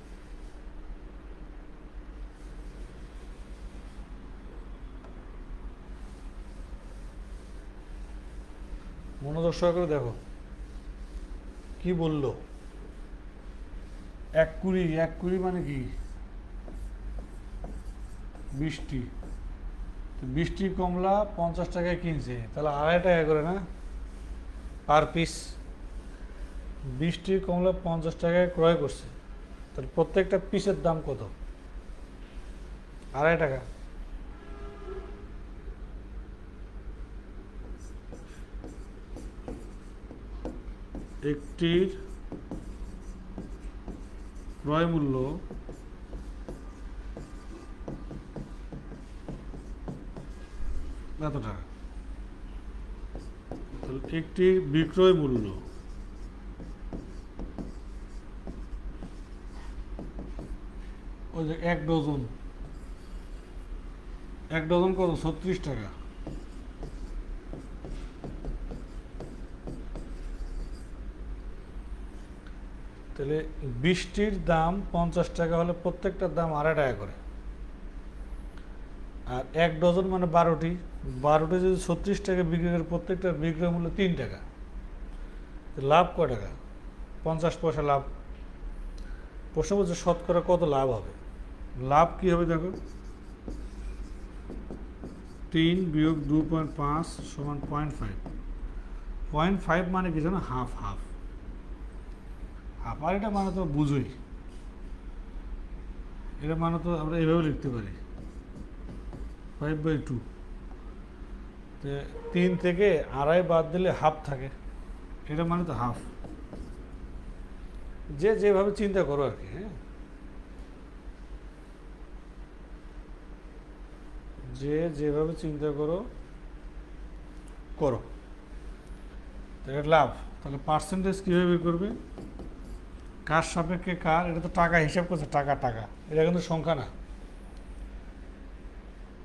মনোযোগ সহকারে দেখো কি বললো। 1/20, 1/20 মানে কি? 20টি। 20টি কমলা 50 টাকায় কিনছে, তাহলে 2.5 টাকা করে না পার পিস? 20টি কমলা 50 টাকায় ক্রয় করছে, তাহলে প্রত্যেকটা পিসের দাম কত? 2.5 টাকা। একটির ক্রয় মূল্য এত টাকা, তাহলে একটির বিক্রয় মূল্য ওই যে 1 ডজন, 1 ডজন কত? 36 টাকা। তাহলে 20টির দাম 50 টাকা হলে প্রত্যেকটার দাম 2.5 টাকা করে। আর 1 ডজন মানে 12টি, 12টি যদি 36 টাকা বিক্রি করে প্রত্যেকটার বিক্রয় মূল্য 3 টাকা, লাভ কয় টাকা? 50 পয়সা লাভ। প্রশ্ন বলছে শতকরা কত লাভ হবে? লাভ কি হবে দেখো, 3 বিয়োগ 2.5 সমান 0.5। 0.5 মানে কি জানো? Half, half, half. আর এটা মানে তো বুঝোই, এটা মানে তো আমরা এইভাবে লিখতে পারি 5/2। 3 থেকে 2.5 বাদ দিলে হাফ থাকে, এটা মানে তো হাফ। যে যেভাবে চিন্তা করো আর কি। হ্যাঁ, যে যেভাবে চিন্তা করো করো, এটা লাভ। তাহলে পার্সেন্টেজ কীভাবে বের করবে? কার সাপেক্ষে কার, এটা তো টাকা হিসাব করছে, টাকা, টাকা, এটা কিন্তু সংখ্যা না।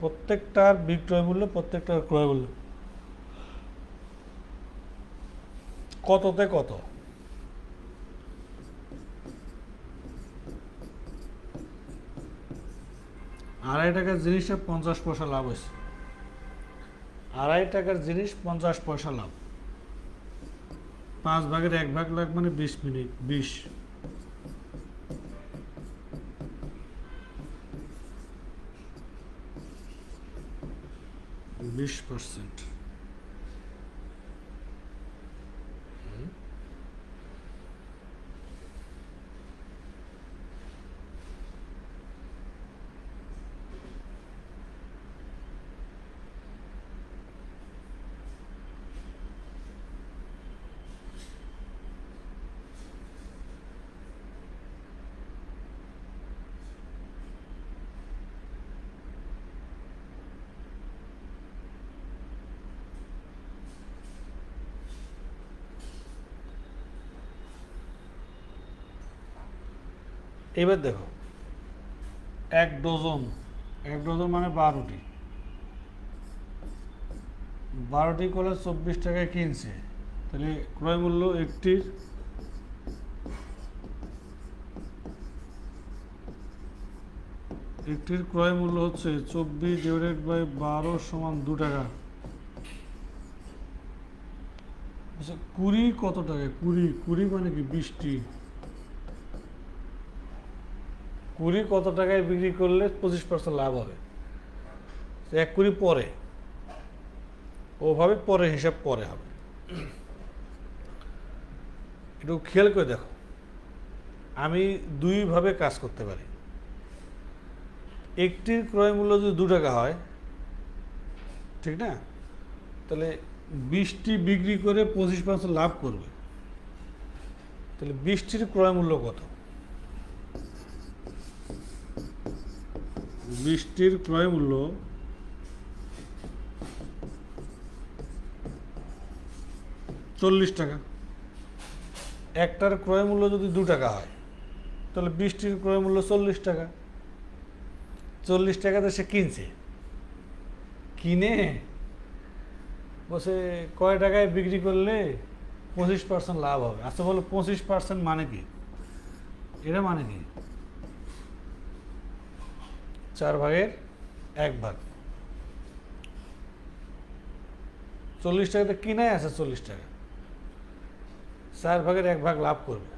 প্রত্যেকটার বিক্রয় মূল্য, প্রত্যেকটার ক্রয় মূল্য, কততে কত। আড়াই টাকার জিনিসটা 50 পয়সা লাভ হয়েছে, আড়াই টাকার জিনিস 50 পয়সা লাভ, 5 ভাগের 1 ভাগ লাখ মানে 20 মিনিট, 20%। এবার দেখো, 1 ডজন, 1 ডজন মানে 12টি, 12টি করে 24 টাকায় কিনছে, তাহলে ক্রয় মূল্য একটির ক্রয় মূল্য হচ্ছে 24/12 সমান 2 টাকা। আচ্ছা, 20 কত টাকায়? 20 মানে কি? 20টি। 20 কত টাকায় বিক্রি করলে 25% লাভ হবে? 1 পরে, ওভাবে পরে হিসাব পরে হবে। একটু খেয়াল করে দেখো, আমি দুইভাবে কাজ করতে পারি। একটির ক্রয় মূল্য যদি 2 টাকা হয়, ঠিক না, তাহলে 20টি বিক্রি করে 25% লাভ করবে, তাহলে 20টির ক্রয় মূল্য কত? 20টির ক্রয় মূল্য 40 টাকা। একটার ক্রয় মূল্য যদি 2 টাকা হয়, তাহলে 20টির ক্রয় মূল্য 40 টাকা। 40 টাকাতে সে কিনছে, কিনে বসে কয় টাকায় বিক্রি করলে 25% লাভ হবে? আচ্ছা বলো, 25% মানে কি? এটা মানে কি? 4 ভাগের 1 ভাগ। 40 টাকাতে কিনাই আছে 40 টাকা, 4 ভাগের 1 ভাগ লাভ করবে।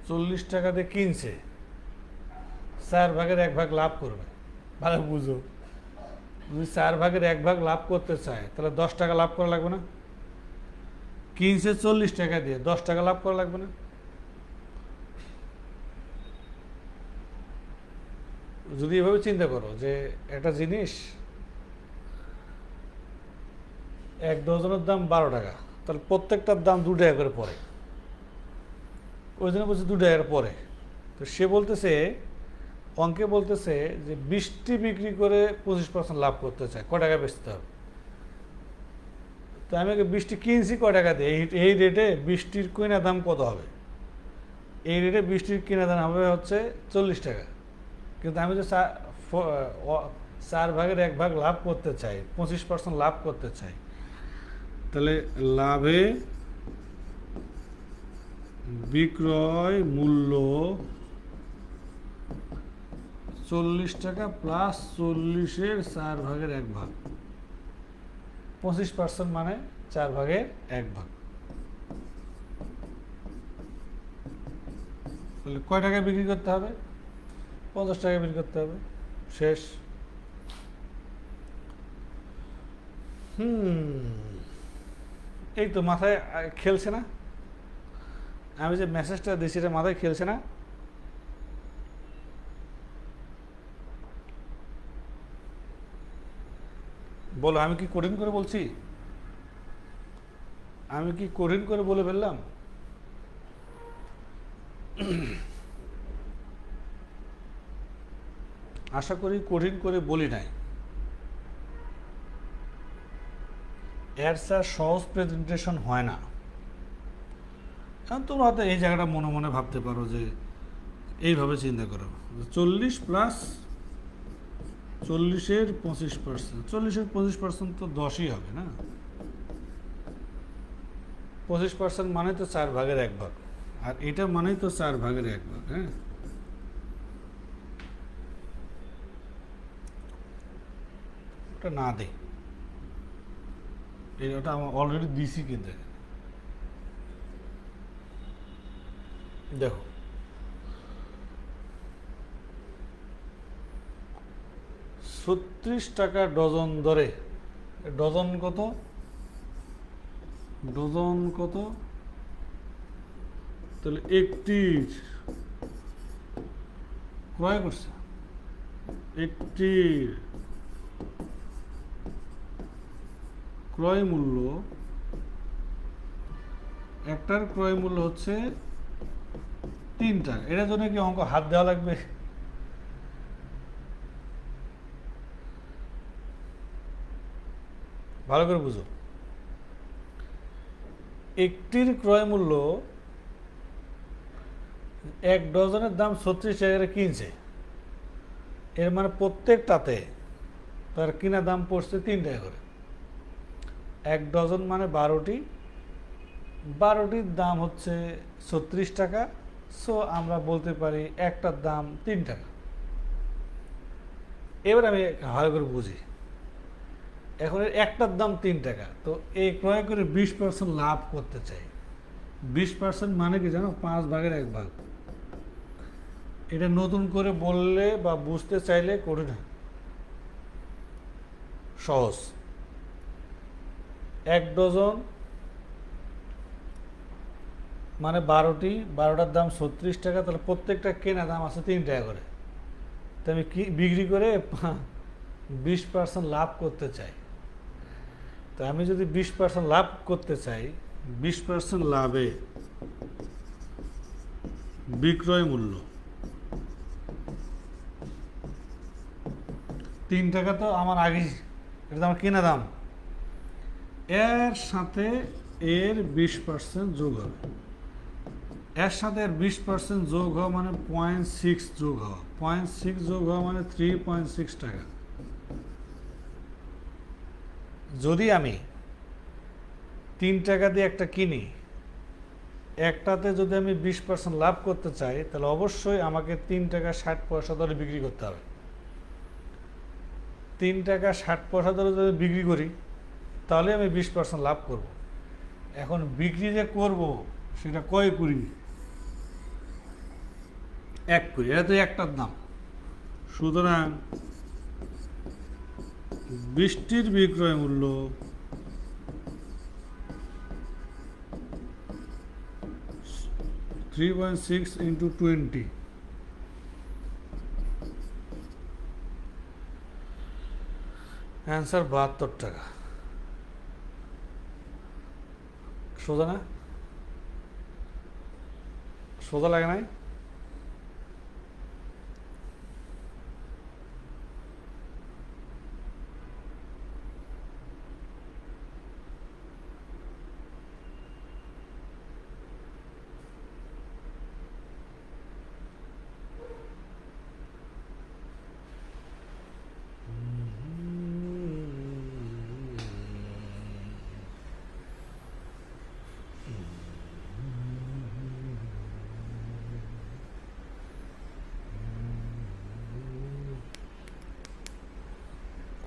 40 টাকাতে কিনছে, 4 ভাগের 1 ভাগ লাভ করবে। ভালো বুঝো, যদি 4 ভাগের 1 ভাগ লাভ করতে চায়, তাহলে 10 টাকা লাভ করা লাগবে না? কিনছে 40 টাকা দিয়ে, 10 টাকা লাভ করা লাগবে না? যদি এভাবে চিন্তা করো যে একটা জিনিস 1 ডজনের দাম 12 টাকা, তাহলে প্রত্যেকটার দাম 2 টাকা করে পড়ে, ওই জন্য বলছে 2 টাকার পরে। তো সে বলতেছে, অঙ্কে বলতেছে যে 20টি বিক্রি করে 25% লাভ করতে চায়, কয় টাকা বেচতে হবে? তো আমি আগে 20টি কিনছি কয় টাকা দিয়ে, এই রেটে 20টির কিনা দাম কত হবে? এই রেটে 20টির কিনা দাম হবে হচ্ছে 40 টাকা। কিন্তু আমি যে 4 ভাগের 1 ভাগ লাভ করতে চাই, 25% লাভ করতে চাই, তাহলে লাভে বিক্রয় মূল্য 40 টাকা প্লাস 40-এর 4 ভাগের 1 ভাগ, 25% মানে 4 ভাগের 1 ভাগ। তাহলে কয় টাকায় বিক্রি করতে হবে? 50 টাকায় বিক্রি করতে হবে, শেষ। এই তো মাথায় খেলছে না? আমি যে মেসেজটা দিচ্ছি এটা মাথায় খেলছে না? বলো, আমি কি কঠিন করে বলছি? আমি কি কঠিন করে বলে ফেললাম? আশা করি কঠিন করে বলি নাই। এর স্যার সহজ প্রেজেন্টেশন হয় না। এখন তোমরা হয়তো এই জায়গাটা মনে মনে ভাবতে পারো যে এইভাবে চিন্তা করো, 40 প্লাস 40-এর 25%, 40-এর 25% তো 10ই হবে না? 25% মানে তো 4 ভাগের 1 ভাগ, আর এটা মানেই তো 4 ভাগের 1 ভাগ। হ্যাঁ, ওটা না দেই, ওটা আমার অলরেডি দিছি। কিন্তু দেখো 36 টাকা ডজন দরে, ডজন কত, ডজন কত, তাহলে একটির ক্রয় করছে, একটির ক্রয় মূল্য, একটার ক্রয় মূল্য হচ্ছে 3 টাকা। এটার জন্য কি অঙ্ক হাত দেওয়া লাগবে? ভালো করে বুঝো, একটির ক্রয় মূল্য, 1 ডজনের দাম 36 টাকা কিনছে, এর মানে প্রত্যেকটাতে তার কিনা দাম পড়ছে 3 টাকা করে। 1 ডজন মানে 12টি, 12টির দাম হচ্ছে 36 টাকা। সো আমরা বলতে পারি একটার দাম 3 টাকা। এবার আমি ভালো করে বুঝি, এখন একটার দাম 3 টাকা, তো এই ক্রয় করে 20% লাভ করতে চাই। 20% মানে কি জানো? 5 ভাগের 1 ভাগ। এটা নতুন করে বললে বা বুঝতে চাইলে কঠিন, সহজ। 1 ডজন মানে 12টি, 12টার দাম 36 টাকা, তাহলে প্রত্যেকটা কেনা দাম আছে 3 টাকা করে। তো আমি কি বিক্রি করে 20% লাভ করতে চাই। তো আমি যদি 20% লাভ করতে চাই, 20% লাভে বিক্রয় মূল্য 3 টাকা, তো আমার আগেই, এটা তো আমার কেনা দাম, এর সাথে এর 20% যোগ হবে। এর সাথে এর 20% যোগ হওয়া মানে 0.6 যোগ হওয়া, 0.6 যোগ হওয়া মানে 3.6 টাকা। যদি আমি 3 টাকা দিয়ে একটা কিনি, একটাতে যদি আমি 20% লাভ করতে চাই, তাহলে অবশ্যই আমাকে 3 টাকা 60 পয়সা দরে বিক্রি করতে হবে। 3 টাকা 60 পয়সা দরে যদি বিক্রি করি, তাহলে আমি 20% লাভ করব। এখন বিক্রি যে করব সেটা কয় করি? 1 করি, এটা তো একটার দাম। সুতরাং 20টির বিক্রয় মূল্য 3.6 into 20, অ্যান্সার 72 টাকা। সোজা না? সোজা লাগে নাই?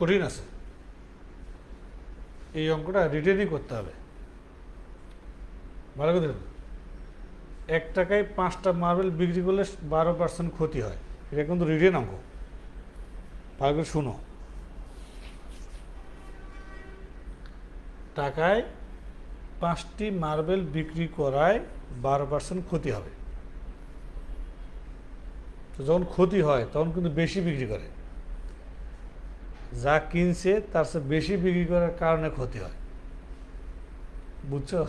কঠিন আছে, এই অঙ্কটা রিটেনই করতে হবে। ভালো করে দেখুন, 1 টাকায় 5টা মার্বেল বিক্রি করলে 12% ক্ষতি হয়। এটা কিন্তু রিটেন অঙ্ক, ভালো করে শুনো। টাকায় 5টি মার্বেল বিক্রি করায় 12% ক্ষতি হবে। তো যখন ক্ষতি হয় তখন কিন্তু বেশি বিক্রি করে, যা কিনছে তার চেয়ে বেশি বিক্রি করার কারণে ক্ষতি হয়। বুঝছো?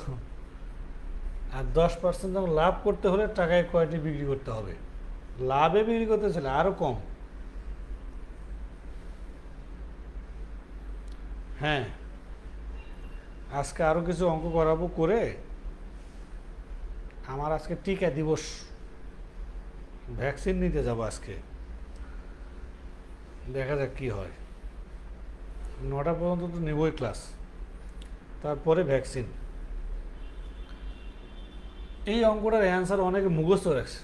আর 10% যখন লাভ করতে হলে টাকায় কয়টি বিক্রি করতে হবে? লাভে বিক্রি করতে চাইলে আরও কম। হ্যাঁ, আজকে আরও কিছু অঙ্ক করাবো, করে আমার আজকে টিকা দিবস, ভ্যাকসিন নিতে যাব আজকে। দেখা যাক কি হয়। 9টা পর্যন্ত তো নেবই ক্লাস, তারপরে ভ্যাকসিন। এই অঙ্কটার অ্যান্সার অনেকে মুখস্থ রাখছে।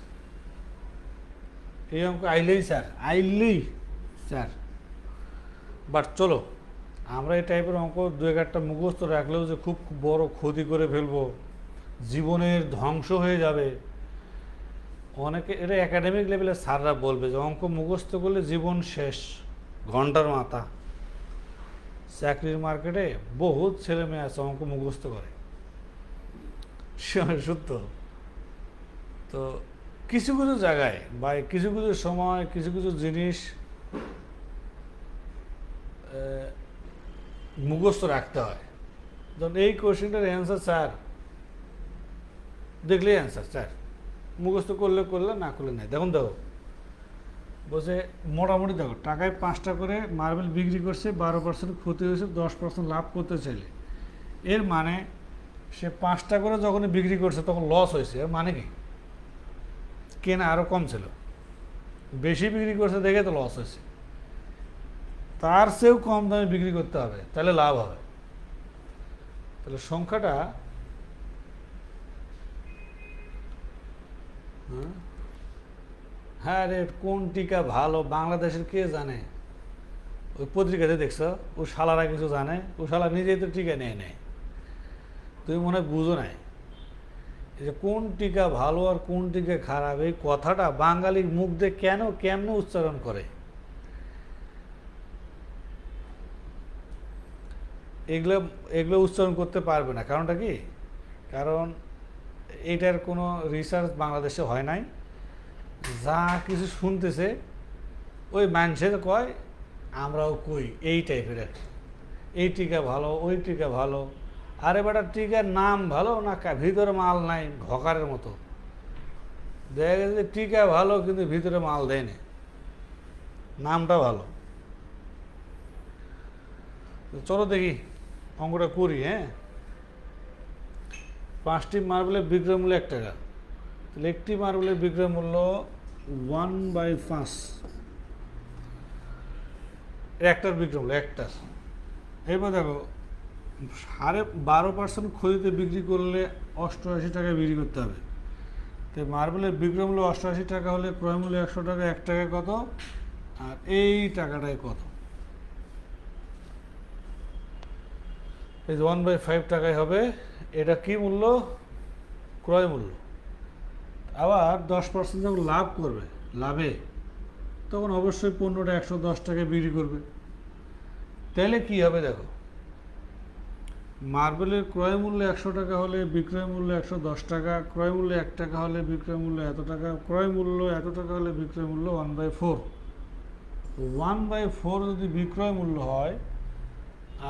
এই অঙ্ক আইলেই স্যার, আইলেই স্যার। বাট চলো আমরা এই টাইপের অঙ্ক দু একটা মুখস্থ রাখলেও যে খুব বড় ক্ষতি করে ফেলবো, জীবনের ধ্বংস হয়ে যাবে, অনেকে এটা একাডেমিক লেভেলে স্যাররা বলবে যে অঙ্ক মুখস্থ করলে জীবন শেষ, ঘন্টার মাথা। চাকরির মার্কেটে বহুত ছেলে মেয়ে আছে অঙ্ক মুখস্থ করে, সত্য। তো কিছু কিছু জায়গায় বা কিছু কিছু সময় কিছু কিছু জিনিস মুখস্থ রাখতে হয়। ধরুন এই কোশ্চেনটার অ্যান্সার স্যার, দেখলেই অ্যান্সার স্যার, মুখস্থ করলে করলে, না করলে নাই। দেখুন দেখো বলছে মোটামুটি দেখো টাকায় 5টা করে মার্বেল বিক্রি করছে, 12% ক্ষতি হয়েছে, 10% লাভ করতে চাইলে, এর মানে সে 5টা করে যখনই বিক্রি করছে তখন লস হয়েছে। এর মানে কি? কেনা আরও কম ছিল, বেশি বিক্রি করছে দেখে তো লস হয়েছে। তার চেয়েও কম দামে বিক্রি করতে হবে, তাহলে লাভ হবে। তাহলে সংখ্যাটা হ্যাঁ রে, কোন টিকা ভালো বাংলাদেশের কে জানে? ওই পত্রিকাতে দেখছ, ও শালারা কিছু জানে? ও শালা নিজেই তো টিকা নিয়ে নেয়, তুমি মনে হয় বুঝো নাই। এই যে কোন টিকা ভালো আর কোন টিকা খারাপ, এই কথাটা বাঙালির মুখ দিয়ে কেমনে উচ্চারণ করে? এগুলো এগুলো উচ্চারণ করতে পারবে না। কারণটা কি? কারণ এইটার কোনো রিসার্চ বাংলাদেশে হয় নাই। যা কিছু শুনতেছে ওই মানুষের কয়, আমরাও কই এই টাইপের আর কি। এই টিকা ভালো, ওই টিকা ভালো, আরে বেটা টিকার নাম ভালো না, ভিতরে মাল নাই, ঘকারের মতো। দেখা গেছে যে টিকা ভালো কিন্তু ভিতরে মাল দেয়নি, নামটা ভালো। চলো দেখি অঙ্কটা করি। হ্যাঁ, 5টি মার্বেলের বিক্রয় মূল্য 1 টাকা। তাহলে একটি মার্বেলের বিক্রয় মূল্য 1/5, একটার বিক্রয় মূল্য একটার। এবার দেখো 12.5% ক্ষতিতে বিক্রি করলে 88 টাকায় বিক্রি করতে হবে। তো মার্বেলের বিক্রয় মূল্য 88 টাকা হলে ক্রয় মূল্য 100 টাকা, 1 টাকা কত? আর এই টাকাটাই কত? এই 1/5 টাকায় হবে। এটা কি মূল্য? ক্রয় মূল্য। আবার 10% যখন লাভ করবে, লাভে তখন অবশ্যই পণ্যটা 110 টাকায় বিক্রি করবে। তাহলে কি হবে দেখো, মার্বেলের ক্রয় মূল্য 100 টাকা হলে বিক্রয় মূল্য 110 টাকা, ক্রয় মূল্য 1 টাকা হলে বিক্রয় মূল্য এত টাকা, ক্রয় মূল্য এত টাকা হলে বিক্রয় মূল্য 1/4। 1/4 যদি বিক্রয় মূল্য হয়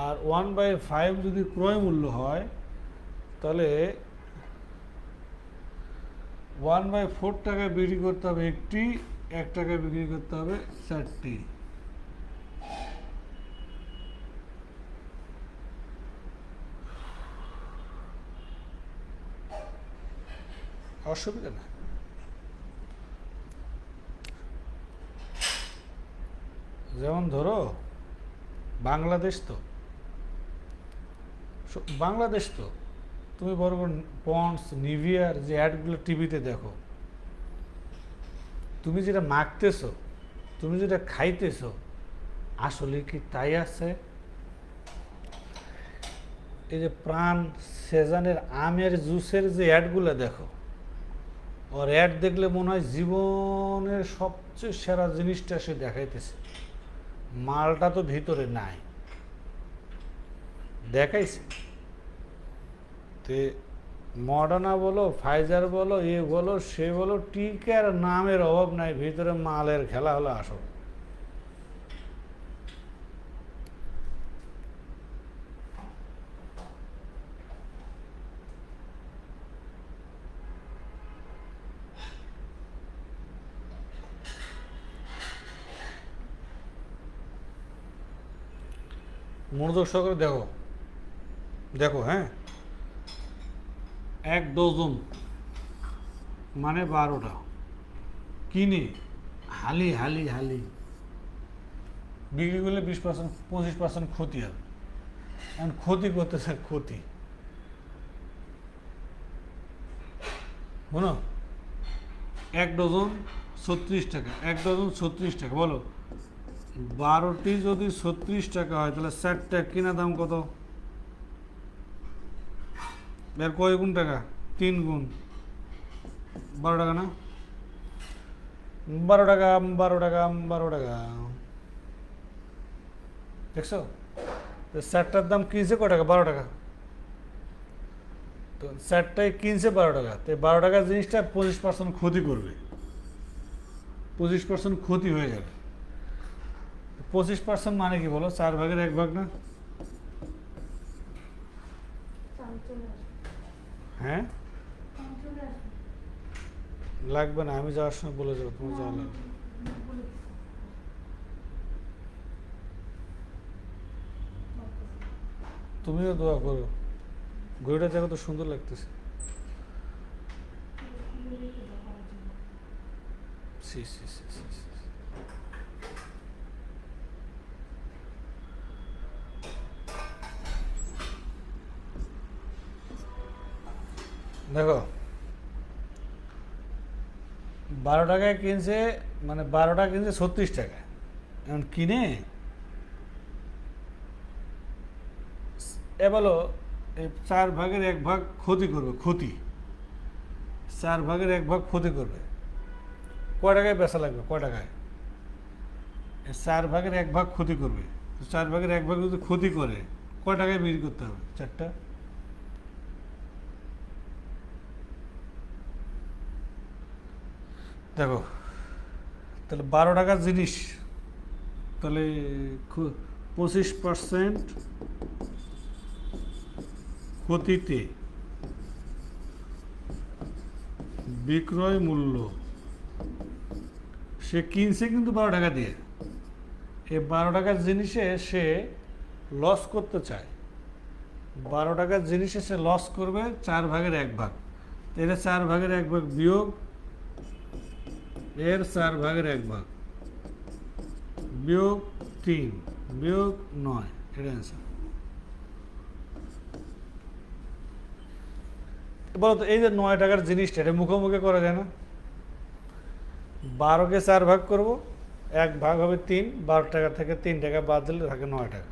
আর 1/5 যদি ক্রয় মূল্য হয়, তাহলে 1/4 টাকায় বিক্রি করতে হবে একটি, 1 টাকায় বিক্রি করতে হবে 4টি। অসুবিধা না। যেমন ধরো বাংলাদেশ তো তুমি বড় পন্ডস নিভিয়ার যে অ্যাডগুলো টিভিতে দেখো, তুমি যেটা মাখতেছো, তুমি যেটা খাইতেছো, আসলে কি তাই আছে? এই যে প্রাণ সেজানের আমের জুসের যে অ্যাডগুলো দেখো, ওর অ্যাড দেখলে মনে হয় জীবনের সবচেয়ে সেরা জিনিসটা সে দেখাইতেছে, মালটা তো ভিতরে নাই, দেখাইছে। তে মডার্না বলো, ফাইজার বলো, এ বলো, সে বলো, টিকার নামের অভাব নাই, ভিতরে মালের খেলা হলো আসল। মনোযোগ সহকারে দেখো, দেখো হ্যাঁ, 1 ডজন মানে 12টা কিনে হালি বিক্রি করলে 20% 25% ক্ষতি হবে। এখন ক্ষতি করতেছে, ক্ষতি বলো, 1 ডজন 36 টাকা, 1 ডজন 36 টাকা, বলো 12টি যদি 36 টাকা হয় তাহলে 4টা কিনা দাম কত? এর কয় গুণ টাকা? 3 গুণ 12 টাকা না? 12 টাকা 12 টাকা 12 টাকা, দেখছো? তো 4টার দাম কিনছে কয় টাকা? 12 টাকা। তো 4টায় কিনছে 12 টাকা, তো 12 টাকার জিনিসটা 25% ক্ষতি করবে, 25% ক্ষতি হয়ে যাবে। 25% মানে কি বলো? 4 ভাগের 1 ভাগ না? হ্যাঁ, লাগবে না, আমি যাওয়ার সময় বলে যাবো, তোমার যাওয়া লাগবে। তুমিও দোয়া করো, ঘড়িটা দেখো তো সুন্দর লাগতেছে। সি সি সি সি সি। দেখো 12 টাকায় কিনছে, মানে 12টা কিনছে 36 টাকায়, এখন কিনে এ বলো এই 4 ভাগের 1 ভাগ ক্ষতি করবে, ক্ষতি 4 ভাগের 1 ভাগ ক্ষতি করবে। কয় টাকায় বেচা লাগবে? কয় টাকায়? 4 ভাগের 1 ভাগ ক্ষতি করবে। 4 ভাগের 1 ভাগ যদি ক্ষতি করে কয় টাকায় বিক্রি করতে হবে? 4টা। দেখো তাহলে 12 টাকার জিনিস, তাহলে 25% ক্ষতিতে বিক্রয় মূল্য, সে কিনছে কিন্তু 12 টাকা দিয়ে, এই 12 টাকার জিনিসে সে লস করতে চায়। 12 টাকার জিনিসে সে লস করবে 4 ভাগের 1 ভাগ, এটা 4 ভাগের 1 ভাগ বিয়োগ এর 4 ভাগের 1 ভাগ বিয়োগ 3 বিয়োগ 9, এটা অ্যান্সার। বলো তো এই যে 9 টাকার জিনিসটা, এটা মুখোমুখি করা যায় না? 12কে 4 ভাগ করব, 1 ভাগ হবে 3, 12 টাকা থেকে 3 টাকা বাদ দিলে থাকে 9 টাকা।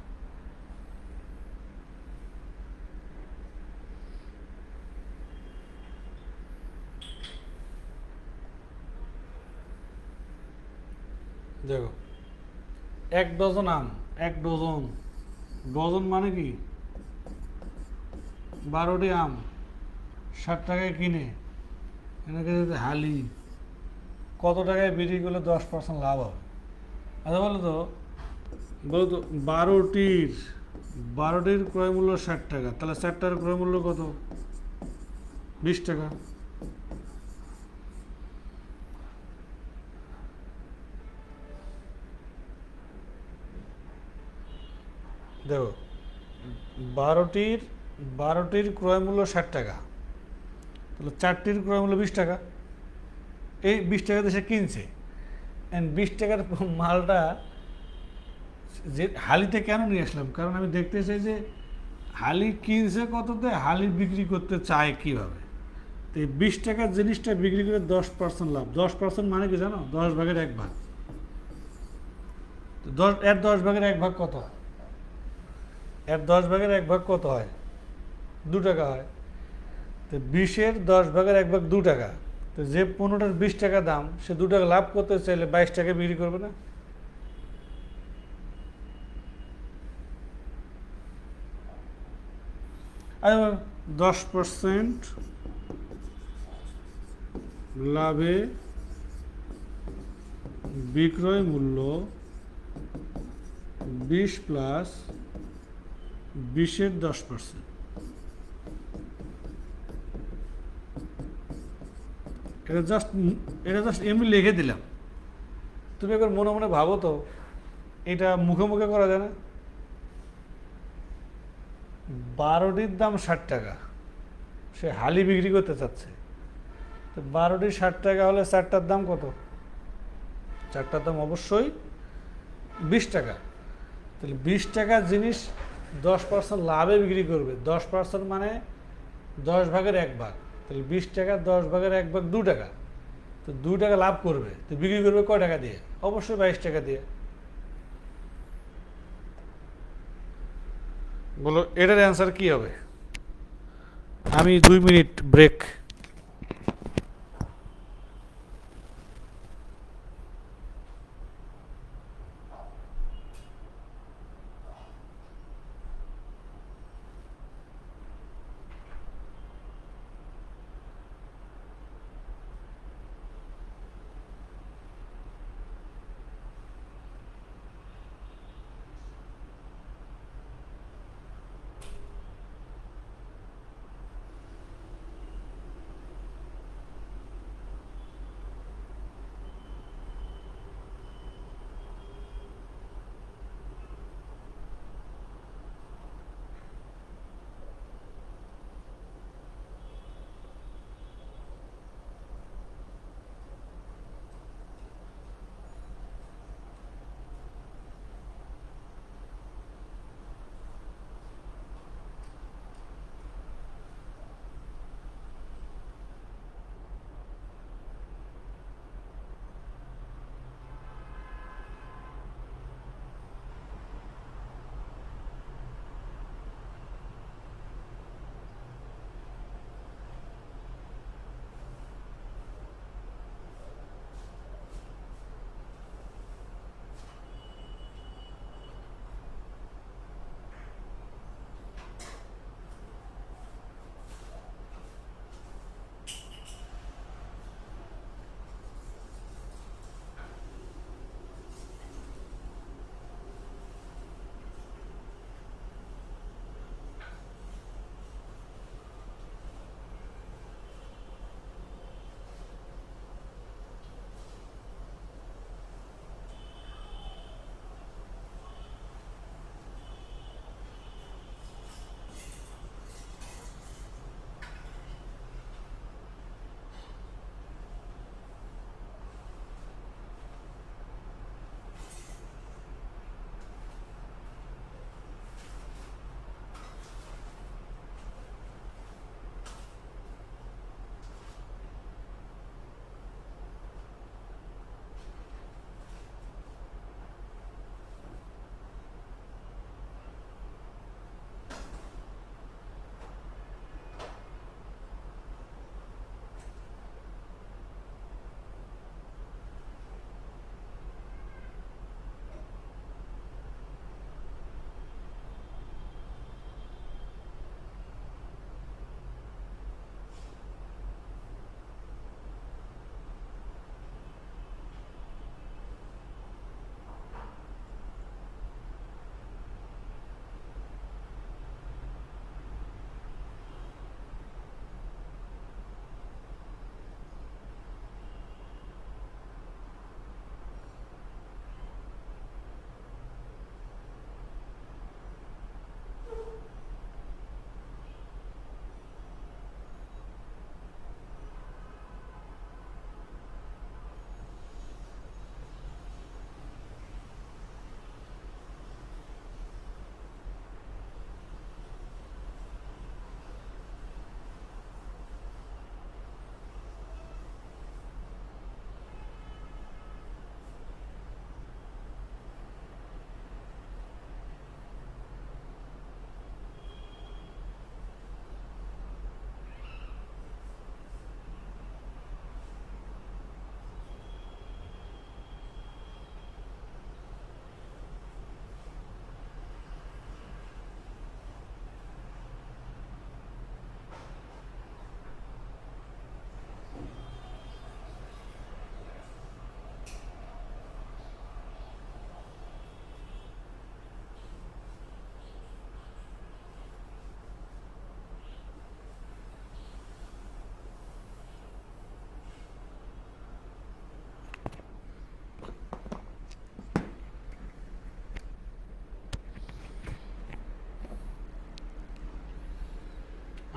দেখো 1 ডজন আম, 1 ডজন, ডজন মানে কি? 12টি আম 60 টাকায় কিনে এনেকে যদি হালি, কত টাকায় বিক্রি করলে 10% লাভ হবে? আচ্ছা বলো তো 12টির ক্রয় মূল্য 60 টাকা, তাহলে 4টার ক্রয় মূল্য কত? 20 টাকা। দেখো 12টির ক্রয় মূল্য 60 টাকা, তাহলে 4টির ক্রয় মূল্য 20 টাকা। এই 20 টাকাতে সে কিনছে, 20 টাকার মালটা যে হালিতে কেন নিয়ে আসলাম, কারণ আমি দেখতে চাই যে হালি কিনছে কততে, হালি বিক্রি করতে চায় কীভাবে। তো এই 20 টাকার জিনিসটা বিক্রি করে 10% লাভ। 10% মানে কি জানো? 10 ভাগের 1 ভাগ। তো 10 ভাগের 1 ভাগ কত? 10 ভাগের 1 ভাগ কত হয়? 2 টাকা হয়। তো 20-এর 10 ভাগের 1 ভাগ 2 টাকা। তো যে পণ্যটার 20 টাকা দাম, সে 2 টাকা লাভ করতে চাইলে 22 টাকা বিক্রি করবে না? আর 10% লাভে বিক্রয় মূল্য 20 প্লাস 20-এর 10%। এটা জাস্ট এমনি লিখে দিলাম, তুমি একবার মনে মনে ভাবো তো, এটা মুখে মুখে করা যায় না? 12টির দাম 60 টাকা, সে হালি বিক্রি করতে চাচ্ছে, তো 12টি 60 টাকা হলে 4টার দাম কত? 4টার দাম অবশ্যই 20 টাকা। তাহলে 20 টাকার জিনিস 10% লাভে বিক্রি করবে। 10% মানে 10 ভাগের 1 ভাগ, তাহলে 20 টাকা 10 ভাগের 1 ভাগ 2 টাকা, তো 2 টাকা লাভ করবে। তো বিক্রি করবে কয় টাকা দিয়ে? অবশ্যই 22 টাকা দিয়ে। বলো এটার অ্যান্সার কি হবে? আমি 2 মিনিট ব্রেক।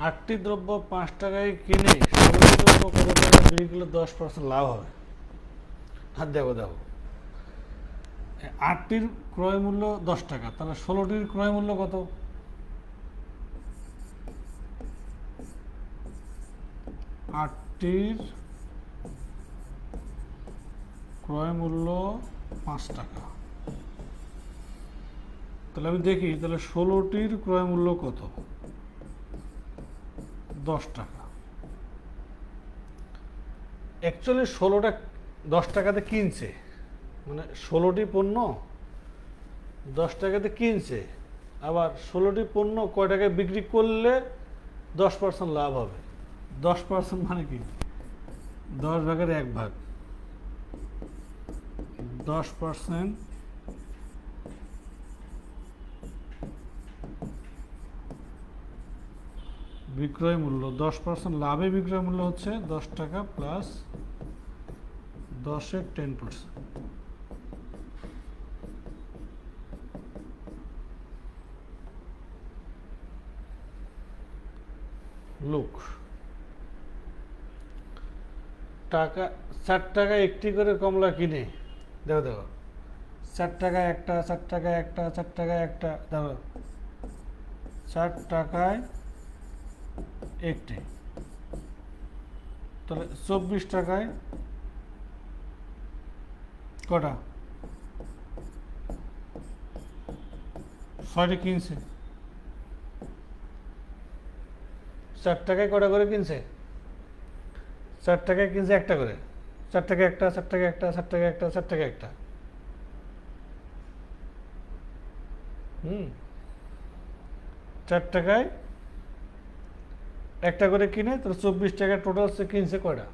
আটটি দ্রব্য 5 টাকায় কিনে 16টি দ্রব্য কত টাকা বিক্রি করলে 10% লাভ হবে? আর দেখো দেখো, আটটির ক্রয় মূল্য 10 টাকা, তাহলে 16টির ক্রয় মূল্য কত? আটটির ক্রয় মূল্য 5 টাকা, তাহলে আমি দেখি, তাহলে 16টির ক্রয় মূল্য কত? 10 টাকা। অ্যাকচুয়ালি 16টা 10 টাকাতে কিনছে, মানে 16টি পণ্য 10 টাকাতে কিনছে, আবার 16টি পণ্য কয় টাকায় বিক্রি করলে 10% লাভ হবে। 10% মানে কি? 10 ভাগের 1 ভাগ, 10% বিক্রয় মূল্য, 10% লাভে বিক্রয় মূল্য হচ্ছে 10 টাকা প্লাস 10-এর 10%। লুক, টাকা 4 টাকা একটি করে কমলা কিনে, দেখো দেখো 4 টাকায় একটা, 4 টাকায় একটা, 4 টাকায় একটা, দেখো 4 টাকায় একটি, তাহলে 24 টাকায় কটা? 6টি কিনছে। 4 টাকায় কটা করে কিনছে? 4 টাকায় কিনছে একটা করে। 4 টাকা একটা, 4 টাকা একটা, 4 টাকা একটা, 4 টাকা একটা। 4 টাকায় একটা করে কিনে, তাহলে 24 টাকা টোটাল সে কিনছে কয়টা?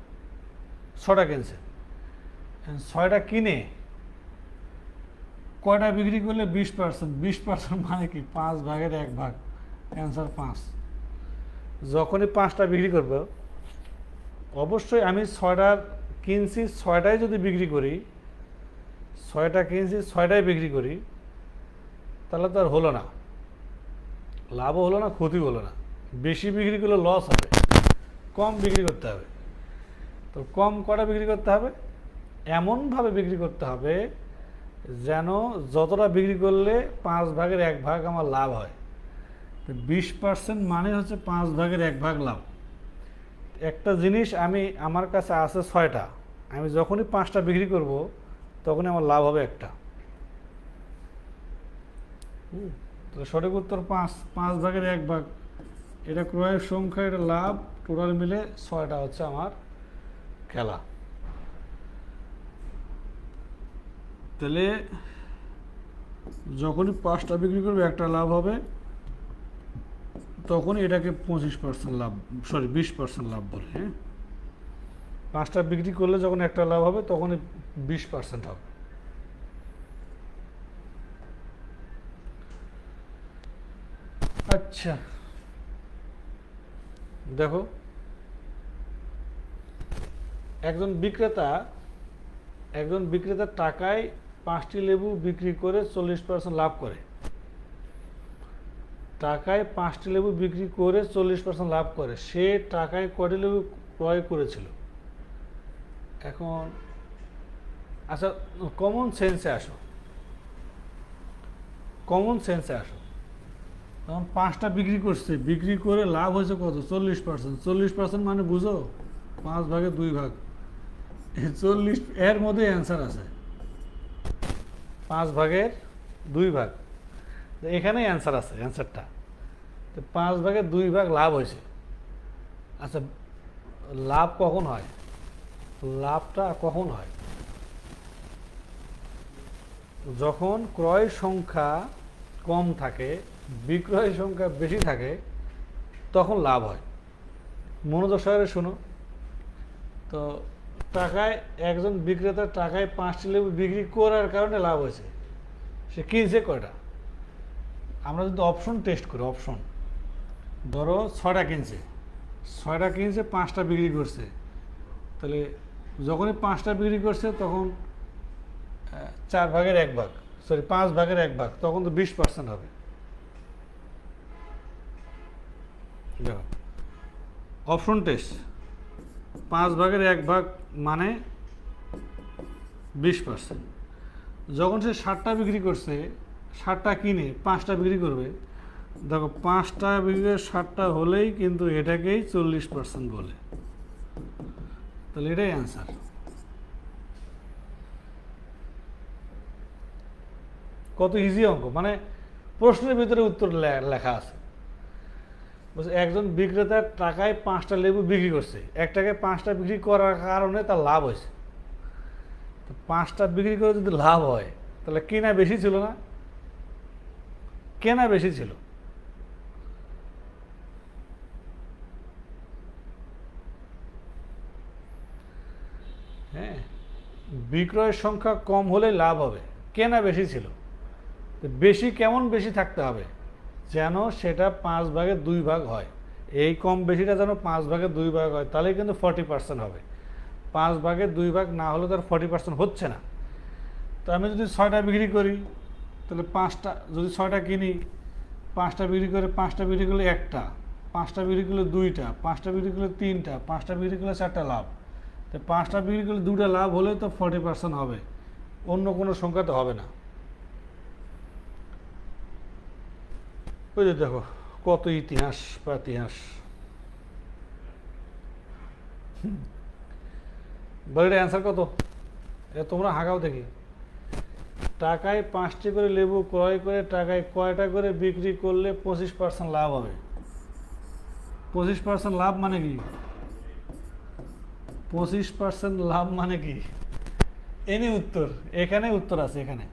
6টা কিনছে। 6টা কিনে কয়টা বিক্রি করলে 20%? 20% মানে কি? 5 ভাগের 1 ভাগ, অ্যান্সার 5। যখনই 5টা বিক্রি করবো, অবশ্যই আমি 6টার কিনছি, 6টাই যদি বিক্রি করি, 6টা কিনছি 6টাই বিক্রি করি, তাহলে তো আর হলো না, লাভও হলো না, ক্ষতিও হলো না। বেশি বিক্রি করলে লস হবে, কম বিক্রি করতে হবে। তো কম কটা বিক্রি করতে হবে? এমনভাবে বিক্রি করতে হবে যেন যতটা বিক্রি করলে 5 ভাগের 1 ভাগ আমার লাভ হয়। তো 20% মানে হচ্ছে 5 ভাগের 1 ভাগ লাভ। একটা জিনিস আমার কাছে আছে 6টা, আমি যখনই 5টা বিক্রি করব তখনই আমার লাভ হবে একটা। তো সঠিক উত্তর 5, 5 ভাগের 1 ভাগ। এটা ক্রয়ের সংখ্যা, এটা লাভ, টোটাল মিলে 6টা হচ্ছে আমার খেলা। তাহলে যখনই 5টা বিক্রি করবে একটা লাভ হবে, তখন এটাকে 25% লাভ, সরি 20% লাভ বলে। হ্যাঁ, 5টা বিক্রি করলে যখন একটা লাভ হবে তখনই 20% হবে। আচ্ছা দেখো, একজন বিক্রেতা টাকায় 5টি লেবু বিক্রি করে 40% লাভ করে। টাকায় 5টি লেবু বিক্রি করে 40% লাভ করে। সে টাকায় কয়টি লেবু ক্রয় করেছিল? এখন আচ্ছা, কমন সেন্সে আসো। তখন 5টা বিক্রি করছে, বিক্রি করে লাভ হয়েছে কত? 40%। 40% মানে বুঝো 5 ভাগে 2 ভাগ, 40 এর মধ্যে অ্যান্সার আছে, 5 ভাগের 2 ভাগ। এখানেই অ্যান্সার আছে, অ্যান্সারটা। তো 5 ভাগের 2 ভাগ লাভ হয়েছে। আচ্ছা, লাভ কখন হয়? লাভটা কখন হয়? যখন ক্রয় সংখ্যা কম থাকে, বিক্রয় সংখ্যা বেশি থাকে, তখন লাভ হয়। মনোযোগ সহকারে শোনো। তো টাকায় একজন বিক্রেতা টাকায় 5টি লেবু বিক্রি করার কারণে লাভ হয়েছে। সে কিনছে কয়টা? আমরা যদি অপশন টেস্ট করি, অপশন ধরো 6টা কিনছে, 5টা বিক্রি করছে, তাহলে যখনই 5টা বিক্রি করছে তখন 4 ভাগের 1 ভাগ, সরি 5 ভাগের 1 ভাগ, তখন তো 20% হবে। দেখো, অপশন টেস্ট, 5 ভাগের 1 ভাগ মানে 20%। যখন সে 7টা বিক্রি করছে, 7টা কিনে 5টা বিক্রি করবে, দেখো 5টা বিক্রি করে 7টা হলেই কিন্তু এটাকেই 40% বলে। তাহলে এটাই অ্যান্সার। কত ইজি অঙ্ক, মানে প্রশ্নের ভিতরে উত্তর লেখা আছে। বলছে একজন বিক্রেতা টাকায় 5টা লেবু বিক্রি করছে, এক টাকায় 5টা বিক্রি করার কারণে তার লাভ হয়েছে। তো 5টা বিক্রি করে যদি লাভ হয় তাহলে কেনা বেশি ছিল না? কেনা বেশি ছিল। হ্যাঁ, বিক্রয়ের সংখ্যা কম হলে লাভ হবে, কেনা বেশি ছিল। বেশি কেমন বেশি থাকতে হবে? যেন সেটা 5/2 হয়। এই কম বেশিটা যেন 5/2 হয়, তাহলে কিন্তু 40% হবে। 5/2 না হলে তার 40% হচ্ছে না। তো আমি যদি 6টা বিক্রি করি তাহলে 5টা, যদি 6টা কিনি, 5টা বিক্রি করে, 5টা বিক্রি করলে 1টা, 5টা বিক্রি করলে 2টা, 5টা বিক্রি করলে 3টা, 5টা বিক্রি করলে 4টা লাভ। তো 5টা বিক্রি করলে 2টা লাভ হলে তো 40% হবে, অন্য কোনো সংখ্যা তো হবে না। ওই যে দেখো কত ইতিহাস বা ইতিহাস। বলে অ্যান্সার কত? এটা তোমরা হাঁকাও দেখি। টাকায় 5টি করে লেবু ক্রয় করে টাকায় কয়টা করে বিক্রি করলে 25% লাভ হবে? 25% লাভ মানে কি? 25% লাভ মানে কি? এনি উত্তর, এখানে উত্তর আছে। এখানে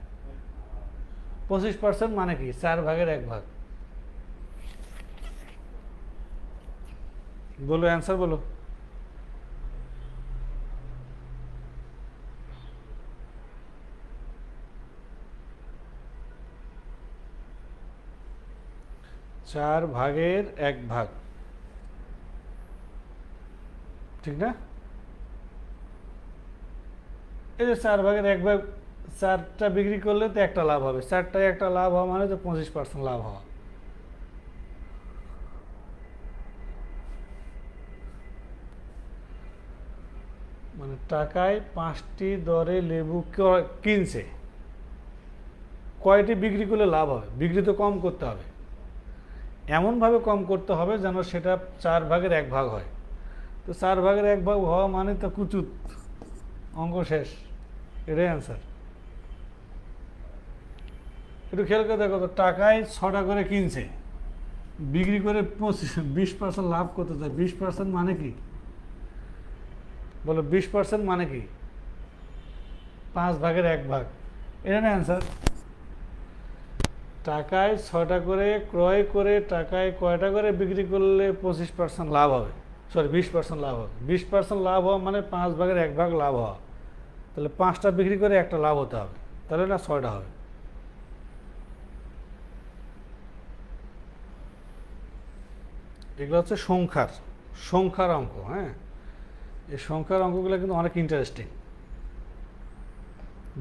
25% মানে কি? 4/1 বলো, অ্যান্সার বলো। চার ভাগের 1 ভাগ, ঠিক না? এই যে 4/1 4টা বিক্রি করলে তো একটা লাভ হবে, 4টায় একটা লাভ হওয়া মানে তো 25% লাভ হওয়া। মানে টাকায় 5টি দরে লেবু কিনছে, কয়টি বিক্রি করলে লাভ হবে? বিক্রি তো কম করতে হবে, এমনভাবে কম করতে হবে যেন সেটা 4/1 হয়। তো 4/1 হওয়া মানে তো কুচুত, অঙ্ক শেষ। এটাই অ্যান্সার। একটু খেয়াল করে দেখো তো, টাকায় 6টা করে কিনছে, বিক্রি করে 20% লাভ করতে চায়। 20% মানে কি? বলো 20% মানে কি? 5/1 এটা না অ্যান্সার। টাকায় 6টা করে ক্রয় করে টাকায় কয়টা করে বিক্রি করলে 25% লাভ হবে? সরি, 20% লাভ হবে। 20% লাভ হওয়া মানে 5/1 লাভ হওয়া। তাহলে 5টা বিক্রি করে একটা লাভ হতে হবে, তাহলে না 6টা হবে। এগুলো হচ্ছে সংখ্যার অঙ্ক। হ্যাঁ, এই সংখ্যার অঙ্কগুলো কিন্তু অনেক ইন্টারেস্টিং,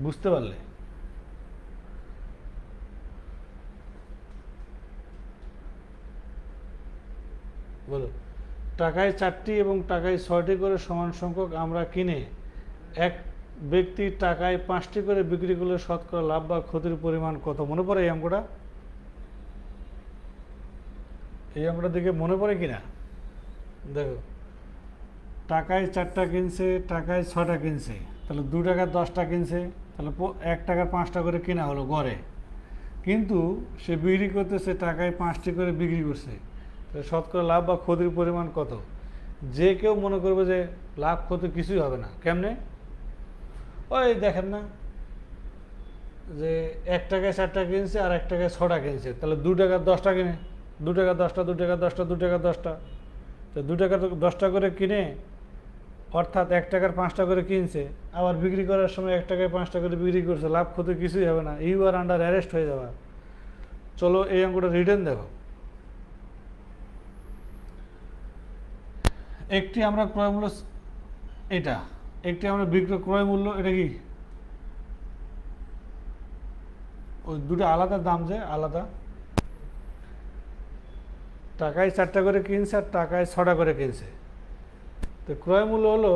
বুঝতে পারলে? বলো, টাকায় 4টি এবং টাকায় 6টি করে সমান সংখ্যক আমরা কিনে এক ব্যক্তি টাকায় 5টি করে বিক্রি করলে শতকরা লাভ বা ক্ষতির পরিমাণ কত? মনে পড়ে এই অঙ্কটা? এই অঙ্কটা দেখে মনে পড়ে কিনা দেখো। টাকায় 4টা কিনছে, টাকায় 6টা কিনছে, তাহলে 2 টাকার 10টা কিনছে, তাহলে 1 টাকার 5টা করে কেনা হলো গড়ে। কিন্তু সে বিক্রি করতেছে টাকায় 5টি করে বিক্রি করছে, তাহলে শতকরা লাভ বা ক্ষতির পরিমাণ কত? যে কেউ মনে করবে যে লাভ ক্ষতি কিছুই হবে না। কেমনে? ওই দেখেন না যে 1 টাকায় 4টা কিনছে আর 1 টাকায় 6টা কিনছে, তাহলে 2 টাকার 10টা কিনে, 2 টাকার 10টা, 2 টাকার 10টা, 2 টাকার 10টা, তো 2 টাকার 10টা করে কিনে, অর্থাৎ 1 টাকার 5টা করে কিনছে, আবার বিক্রি করার সময় 1 টাকায় 5টা করে বিক্রি করছে, লাভ ক্ষতি কিছুই হবে না, ইউ আর আন্ডার অ্যারেস্ট হয়ে যাবে। চলো এই অঙ্কটা রিটার্ন দেখো। একটি আমরা ক্রয় মূল্য, এটা একটি আমরা বিক্রয় ক্রয় মূল্য, এটা কি ওই দুটো আলাদা দাম, যে আলাদা। টাকায় 4টা করে কিনছে আর টাকায় 6টা করে কিনছে, তো ক্রয় মূল্য হলো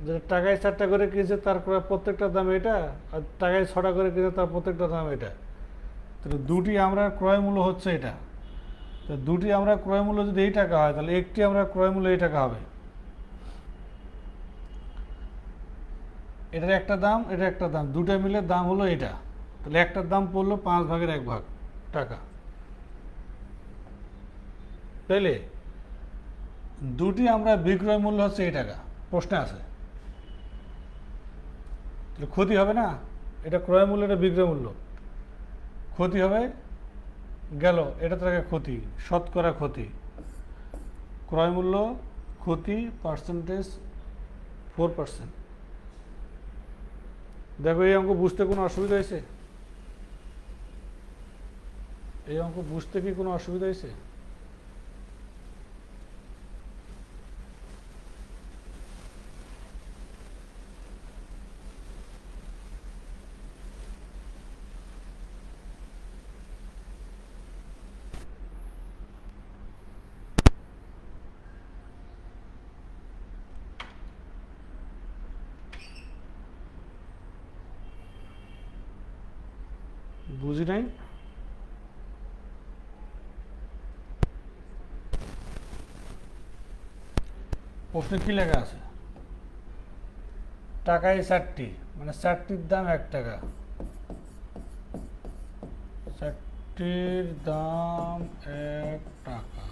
যে টাকায় 4টা করে কিনছে তার ক্রয় প্রত্যেকটা দাম এটা, আর টাকায় 6টা করে কিনছে তার প্রত্যেকটা দাম এটা। তাহলে দুটি আমরা ক্রয় মূল্য হচ্ছে এটা। তো দুটি আমরা ক্রয় মূল্য যদি এই টাকা হয়, তাহলে একটি আমরা ক্রয় মূল্য এই টাকা হবে। এটার একটা দাম, এটা একটা দাম, দুটো মিলে দাম হলো এটা। তাহলে একটার দাম পড়লো 5/1 টাকা। তাইলে দুটি আমরা বিক্রয় মূল্য হচ্ছে এই টাকা, প্রশ্নে আছে, তাহলে ক্ষতি হবে না? এটা ক্রয় মূল্য, এটা বিক্রয় মূল্য, ক্ষতি হবে গেল, এটা তো ক্ষতি, শতকরা ক্ষতি, ক্রয় মূল্য ক্ষতি পার্সেন্টেজ 4%। দেখো এই অঙ্ক বুঝতে কোনো অসুবিধা হয়েছে? এই অঙ্ক বুঝতে কি কোনো অসুবিধা হয়েছে? বুঝি নাই? প্রশ্নে কি লেখা আছে? টাকায় 4টি, মানে 4টির দাম 1 টাকা, 4টির দাম 1 টাকা,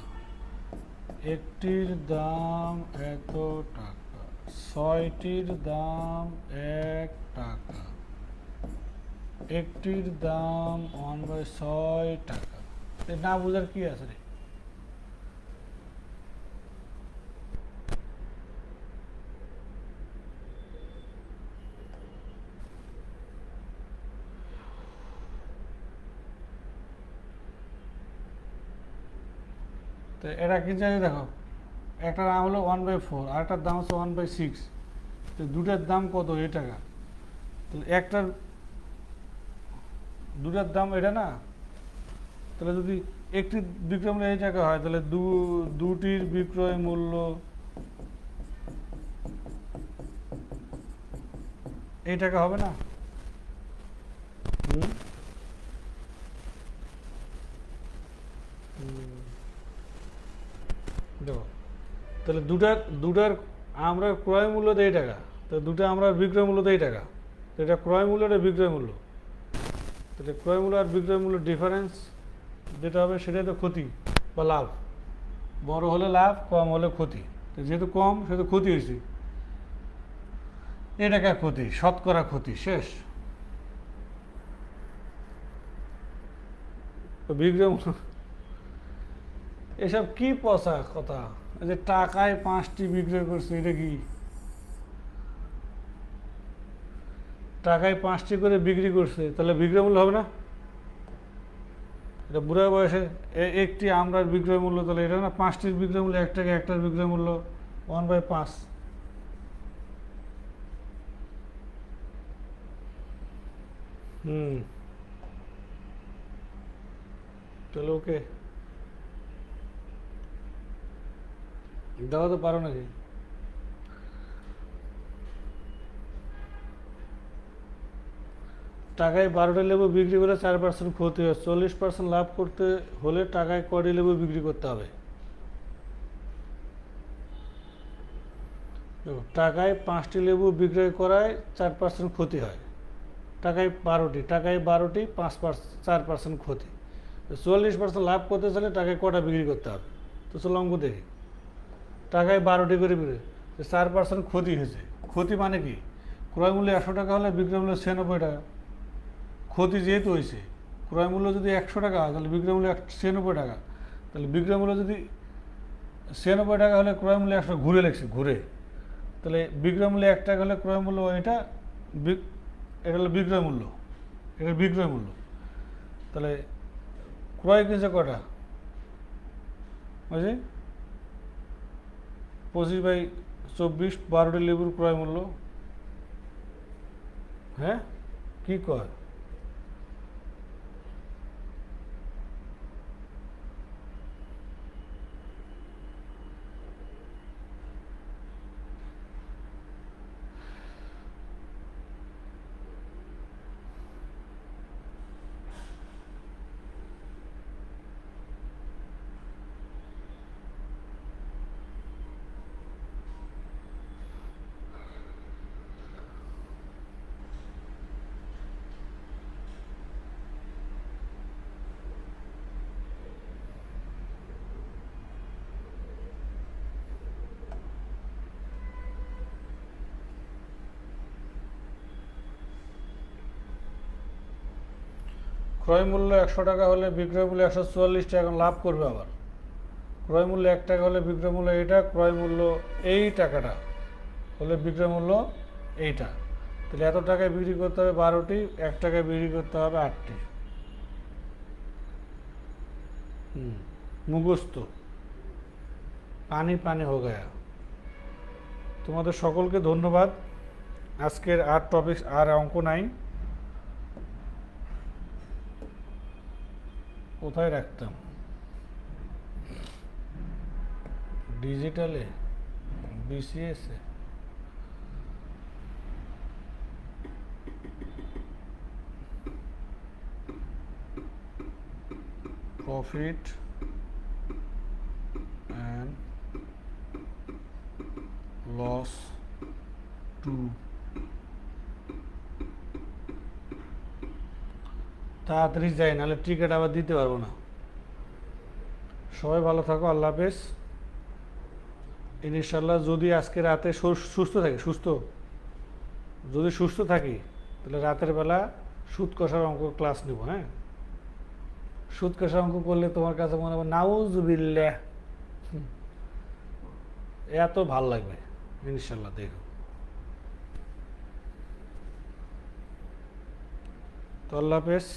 একটির দাম এত টাকা, 6টির দাম 1 টাকা, একটির দাম 1/6 টাকা। না বুঝার কি আছে রে? তো এরা কি জানি, দেখো একটার দাম হলো 1/4, আর একটার দাম হচ্ছে 1/6, তো দুটার দাম কত? এই টাকা। তাহলে দুটার দাম এটা না, তাহলে যদি একটি বিক্রয় মূল্য এই টাকা হয়, তাহলে দুটির বিক্রয় মূল্য এই টাকা হবে না? দেখো তাহলে দুটার আমরা ক্রয় মূল্য দেয় টাকা, তো দুটা আমরা বিক্রয় মূল্য দেয় টাকা, তো এটা ক্রয় মূল্য, এটা বিক্রয় মূল্য, তাহলে ক্রয় মূল্য আর বিক্রয় মূল্য ডিফারেন্স যেটা হবে সেটাই তো ক্ষতি বা লাভ। বড় হলে লাভ, কম হলে ক্ষতি, তো যেহেতু কম সেহেতু ক্ষতি হয়েছে, এ টাকা ক্ষতি, শতকরা ক্ষতি, শেষ। তো বিক্রয় মূল্য, এসব কি পচা কথা, যে টাকায় 5টি বিক্রয় করছে, এটা কি? টাকায় 5টি করে বিক্রি করছে, তাহলে বিক্রয় মূল্য হবে না? এটা বুড়া বয়সে একটি আমরার বিক্রয় মূল্য, তাহলে এটা না 5টির বিক্রয় মূল্য 1 টাকা, একটার বিক্রয় মূল্য 1/5। তাহলে ওকে দেওয়া তো পারো নাকি? টাকায় 12টা লেবু বিক্রি করে 4% ক্ষতি হয়, 40% লাভ করতে হলে টাকায় কয়টি লেবু বিক্রি করতে হবে? দেখো টাকায় 5টি লেবু বিক্রয় করায় 4% ক্ষতি হয়, টাকায় 12টি 4% ক্ষতি, 40% লাভ করতে চাইলে টাকায় কটা বিক্রি করতে হবে? তো চলো অঙ্ক দেখি। টাকায় 12টি করে বিক্রি, 4% ক্ষতি হয়েছে, ক্ষতি মানে কি? ক্রয় মূল্য 100 টাকা হলে বিক্রয় মূল্য 96 টাকা, ক্ষতি যেহেতু হয়েছে, ক্রয় মূল্য যদি 100 টাকা হয় তাহলে বিক্রয় মূল্য 96 টাকা, তাহলে বিক্রয় মূল্য যদি 96 টাকা হলে ক্রয় মূল্য 100, ঘুরে লেগছে ঘুরে, তাহলে বিক্রয় মূল্য 1 টাকা হলে ক্রয় মূল্য এটা, এটা হলো বিক্রয় মূল্য, এটা বিক্রয় মূল্য, তাহলে ক্রয় কিনছে কটা? বুঝলি, 25/24, 12টি লেবুর ক্রয় মূল্য। হ্যাঁ কি কয়? ক্রয় মূল্য 100 টাকা হলে বিক্রয় মূল্য 144 টাকা, এখন লাভ করবে আবার। ক্রয় মূল্য 1 টাকা হলে বিক্রয় মূল্য এইটা, ক্রয় মূল্য এই টাকাটা হলে বিক্রয় মূল্য এইটা। তাহলে এত টাকায় বিক্রি করতে হবে 12টি, 1 টাকায় বিক্রি করতে হবে 8টি। মুখস্থ, পানি পানি হো গয়া। তোমাদের সকলকে ধন্যবাদ। আজকের আর টপিক আর অঙ্ক নাই। কোথায় রাখতাম? ডিজিটালে, বিসিএসে। Profit and loss too. তাড়াতাড়ি যাই, নাহলে টিকিট আবার দিতে পারবো না। সবাই ভালো থাকো, আল্লাহ হাফেজ। ইনশাল্লাহ যদি আজকে রাতে সুস্থ থাকি, যদি সুস্থ থাকি তাহলে রাতের বেলা সুদ কষার অঙ্ক ক্লাস নেব। হ্যাঁ, সুদ কষার অঙ্ক করলে তোমার কাছে মনে হবে নাউজুবিল্লাহ, এত ভাল লাগবে ইনশাল্লাহ। দেখো তো, আল্লাহ হাফেজ।